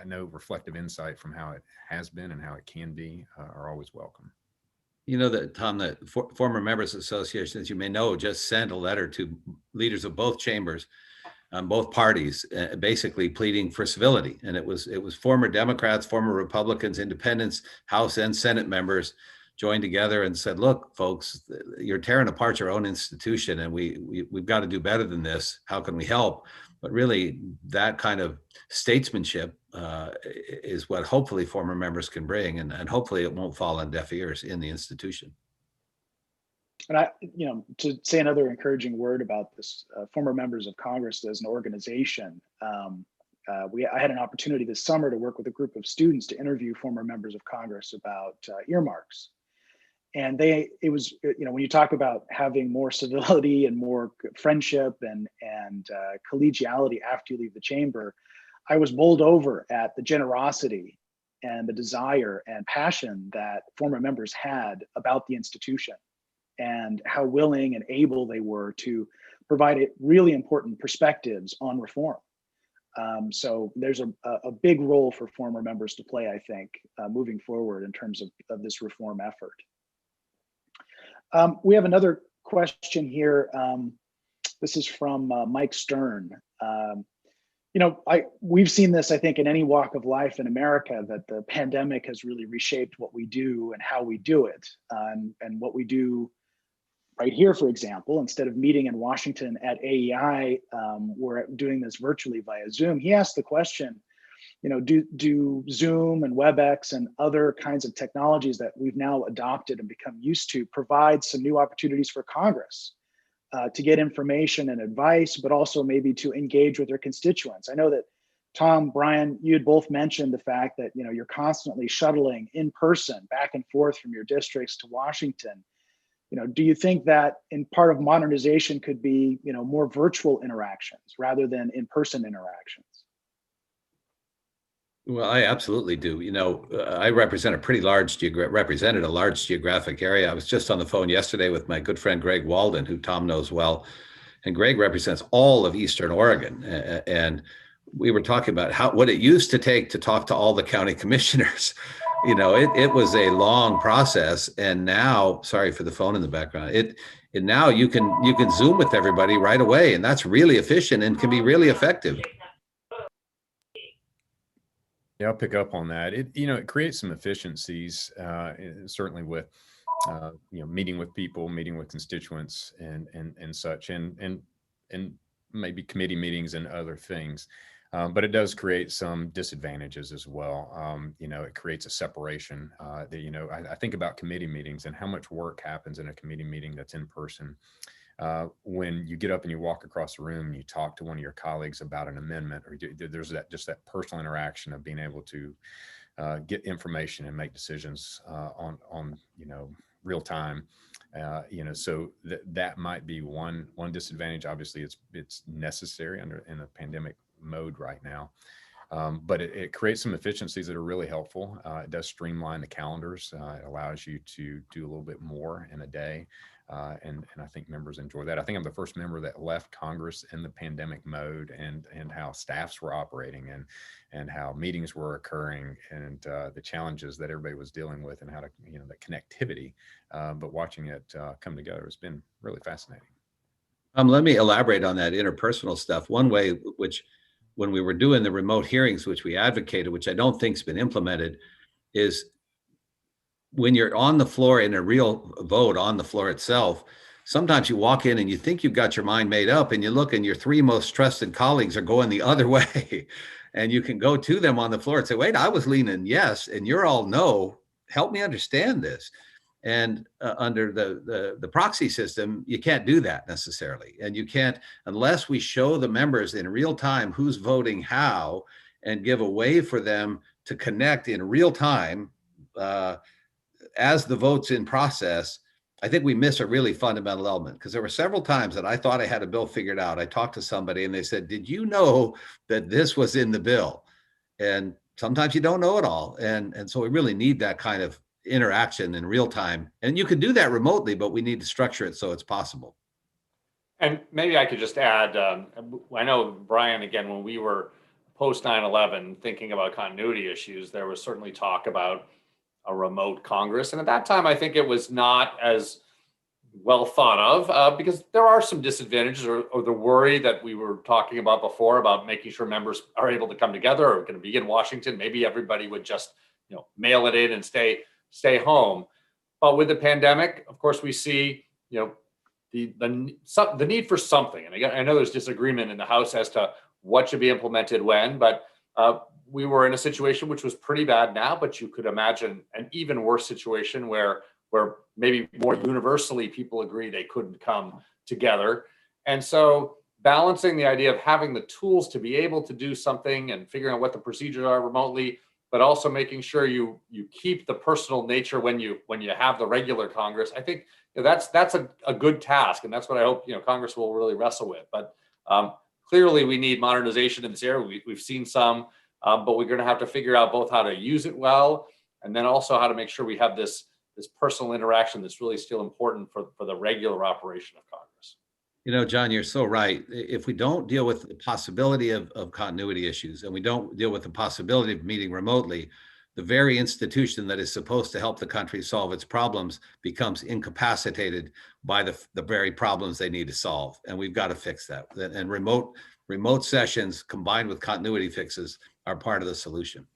I know reflective insight from how it has been and how it can be are always welcome. You know that, Tom, the former members association, as you may know, just sent a letter to leaders of both chambers on both parties, basically pleading for civility. And it was former Democrats, former Republicans, independents, House and Senate members joined together and said, look, folks, you're tearing apart your own institution, and we've got to do better than this. How can we help? But really, that kind of statesmanship is what hopefully former members can bring, and hopefully it won't fall on deaf ears in the institution. And to say another encouraging word about this, former members of Congress as an organization, I had an opportunity this summer to work with a group of students to interview former members of Congress about earmarks. And it was, when you talk about having more civility and more friendship and collegiality after you leave the chamber, I was bowled over at the generosity and the desire and passion that former members had about the institution, and how willing and able they were to provide really important perspectives on reform. So there's a big role for former members to play, I think, moving forward in terms of this reform effort. We have another question here. This is from Mike Stern. We've seen this, I think, in any walk of life in America, that the pandemic has really reshaped what we do and how we do it, and what we do right here, for example. Instead of meeting in Washington at AEI, we're doing this virtually via Zoom. He asked the question, do Zoom and WebEx and other kinds of technologies that we've now adopted and become used to provide some new opportunities for Congress to get information and advice, but also maybe to engage with their constituents? I know that Tom, Brian, you had both mentioned the fact that you're constantly shuttling in person back and forth from your districts to Washington. Do you think that in part of modernization could be, more virtual interactions rather than in-person interactions? Well, I absolutely do. I represented a large geographic area. I was just on the phone yesterday with my good friend Greg Walden, who Tom knows well, and Greg represents all of Eastern Oregon. And we were talking about what it used to take to talk to all the county commissioners. It was a long process, and now, sorry for the phone in the background, now you can Zoom with everybody right away, and that's really efficient and can be really effective. Yeah, I'll pick up on that. It creates some efficiencies, certainly with meeting with people, meeting with constituents, and such, and maybe committee meetings and other things. But it does create some disadvantages as well. It creates a separation. I think about committee meetings and how much work happens in a committee meeting that's in person. When you get up and you walk across the room and you talk to one of your colleagues about an amendment, or there's that personal interaction of being able to get information and make decisions on real time. So that might be one disadvantage. Obviously, it's necessary in a pandemic mode right now, but it creates some efficiencies that are really helpful. It does streamline the calendars. It allows you to do a little bit more in a day, and I think members enjoy that. I think I'm the first member that left Congress in the pandemic mode, and how staffs were operating and how meetings were occurring, and the challenges that everybody was dealing with, and how to the connectivity. But watching it come together has been really fascinating. Let me elaborate on that interpersonal stuff. One way which, when we were doing the remote hearings, which we advocated, which I don't think's been implemented, is when you're on the floor in a real vote on the floor itself, sometimes you walk in and you think you've got your mind made up, and you look and your three most trusted colleagues are going the other way. And you can go to them on the floor and say, wait, I was leaning yes, and you're all no. Help me understand this. And under the proxy system, you can't do that necessarily. And you can't, unless we show the members in real time who's voting how, and give a way for them to connect in real time as the vote's in process. I think we miss a really fundamental element, because there were several times that I thought I had a bill figured out. I talked to somebody and they said, did you know that this was in the bill? And sometimes you don't know it all. And so we really need that kind of interaction in real time. And you can do that remotely, but we need to structure it so it's possible. And maybe I could just add, I know, Brian, again, when we were post 9/11 thinking about continuity issues, there was certainly talk about a remote Congress. And at that time, I think it was not as well thought of because there are some disadvantages, or the worry that we were talking about before about making sure members are able to come together, or going to be in Washington. Maybe everybody would just, mail it in and stay home. But with the pandemic, of course, we see, the need for something. And again, I know there's disagreement in the House as to what should be implemented when, but we were in a situation which was pretty bad now, but you could imagine an even worse situation where maybe more universally people agree they couldn't come together. And so balancing the idea of having the tools to be able to do something and figuring out what the procedures are remotely, but also making sure you keep the personal nature when you have the regular Congress. I think that's a good task, and that's what I hope Congress will really wrestle with. But clearly, we need modernization in this area. We've seen some, but we're going to have to figure out both how to use it well, and then also how to make sure we have this personal interaction that's really still important for the regular operation of Congress. John, you're so right. If we don't deal with the possibility of continuity issues, and we don't deal with the possibility of meeting remotely, the very institution that is supposed to help the country solve its problems becomes incapacitated by the very problems they need to solve. And we've got to fix that. And remote sessions combined with continuity fixes are part of the solution.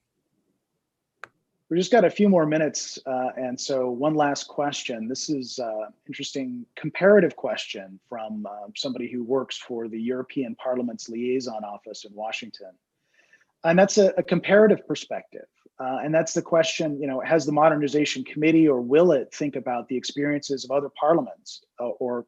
We just got a few more minutes, and so one last question. This is an interesting comparative question from somebody who works for the European Parliament's liaison office in Washington. And that's a comparative perspective. And that's the question, has the Modernization Committee, or will it, think about the experiences of other parliaments or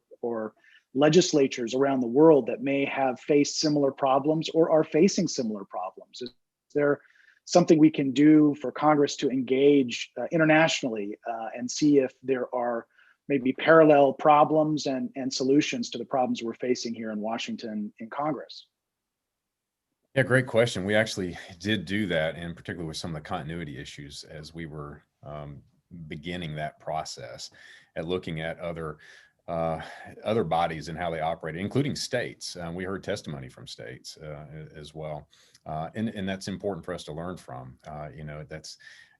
legislatures around the world that may have faced similar problems or are facing similar problems? Is there something we can do for Congress to engage internationally and see if there are maybe parallel problems and solutions to the problems we're facing here in Washington in Congress? Yeah, great question. We actually did do that, and particularly with some of the continuity issues as we were beginning that process at looking at other bodies and how they operate, including states. We heard testimony from states as well. And that's important for us to learn from. That's,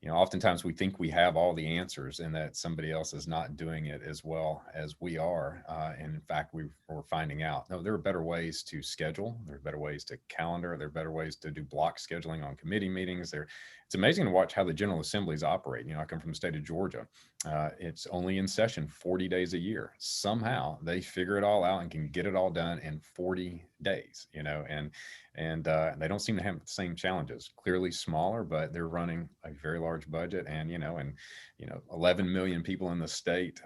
oftentimes we think we have all the answers and that somebody else is not doing it as well as we are. And in fact, we're finding out, no, there are better ways to schedule. There are better ways to calendar. There are better ways to do block scheduling on committee meetings. It's amazing to watch how the General Assemblies operate. I come from the state of Georgia. It's only in session 40 days a year. Somehow they figure it all out and can get it all done in 40 days, and they don't seem to have the same challenges. Clearly smaller, but they're running a very large budget, and 11 million people in the state.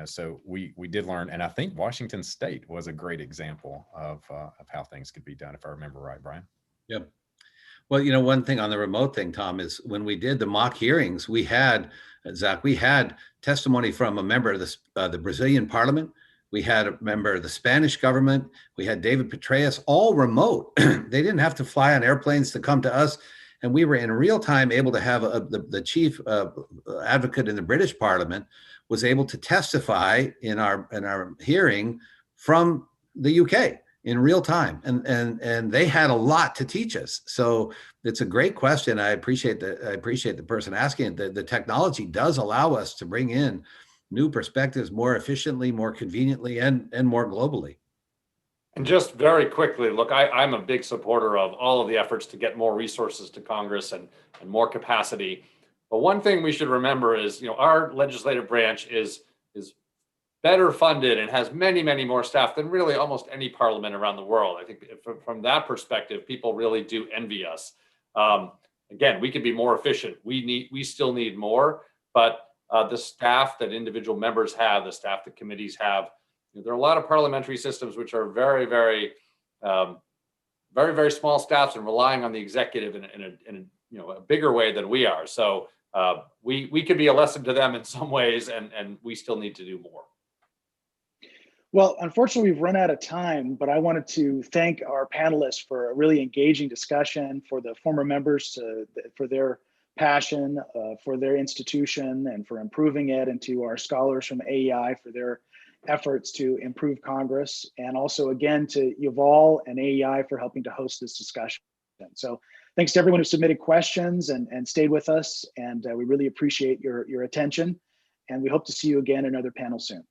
So we did learn, and I think Washington State was a great example of how things could be done, if I remember right, Brian. Yep. Well, one thing on the remote thing, Tom, is when we did the mock hearings, we had testimony from a member of the Brazilian Parliament. We had a member of the Spanish government. We had David Petraeus, all remote. They didn't have to fly on airplanes to come to us. And we were in real time able to have the chief advocate in the British Parliament was able to testify in our hearing from the UK in real time. And they had a lot to teach us. So it's a great question. I appreciate the person asking it. The technology does allow us to bring in new perspectives more efficiently, more conveniently, and more globally. And just very quickly, look, I'm a big supporter of all of the efforts to get more resources to Congress and more capacity. But But one thing we should remember is, our legislative branch is better funded and has many, many more staff than really almost any parliament around the world. I think from that perspective, people really do envy us. Again, we can be more efficient. We still need more, but the staff that individual members have, the staff that committees have, there are a lot of parliamentary systems which are very, very, very, very small staffs and relying on the executive in a bigger way than we are. So we could be a lesson to them in some ways, and we still need to do more. Well, unfortunately, we've run out of time, but I wanted to thank our panelists for a really engaging discussion, for the former members for their passion for their institution and for improving it, and to our scholars from AEI for their efforts to improve Congress, and also again to Yuval and AEI for helping to host this discussion. So thanks to everyone who submitted questions and stayed with us, and we really appreciate your attention, and we hope to see you again in another panel soon.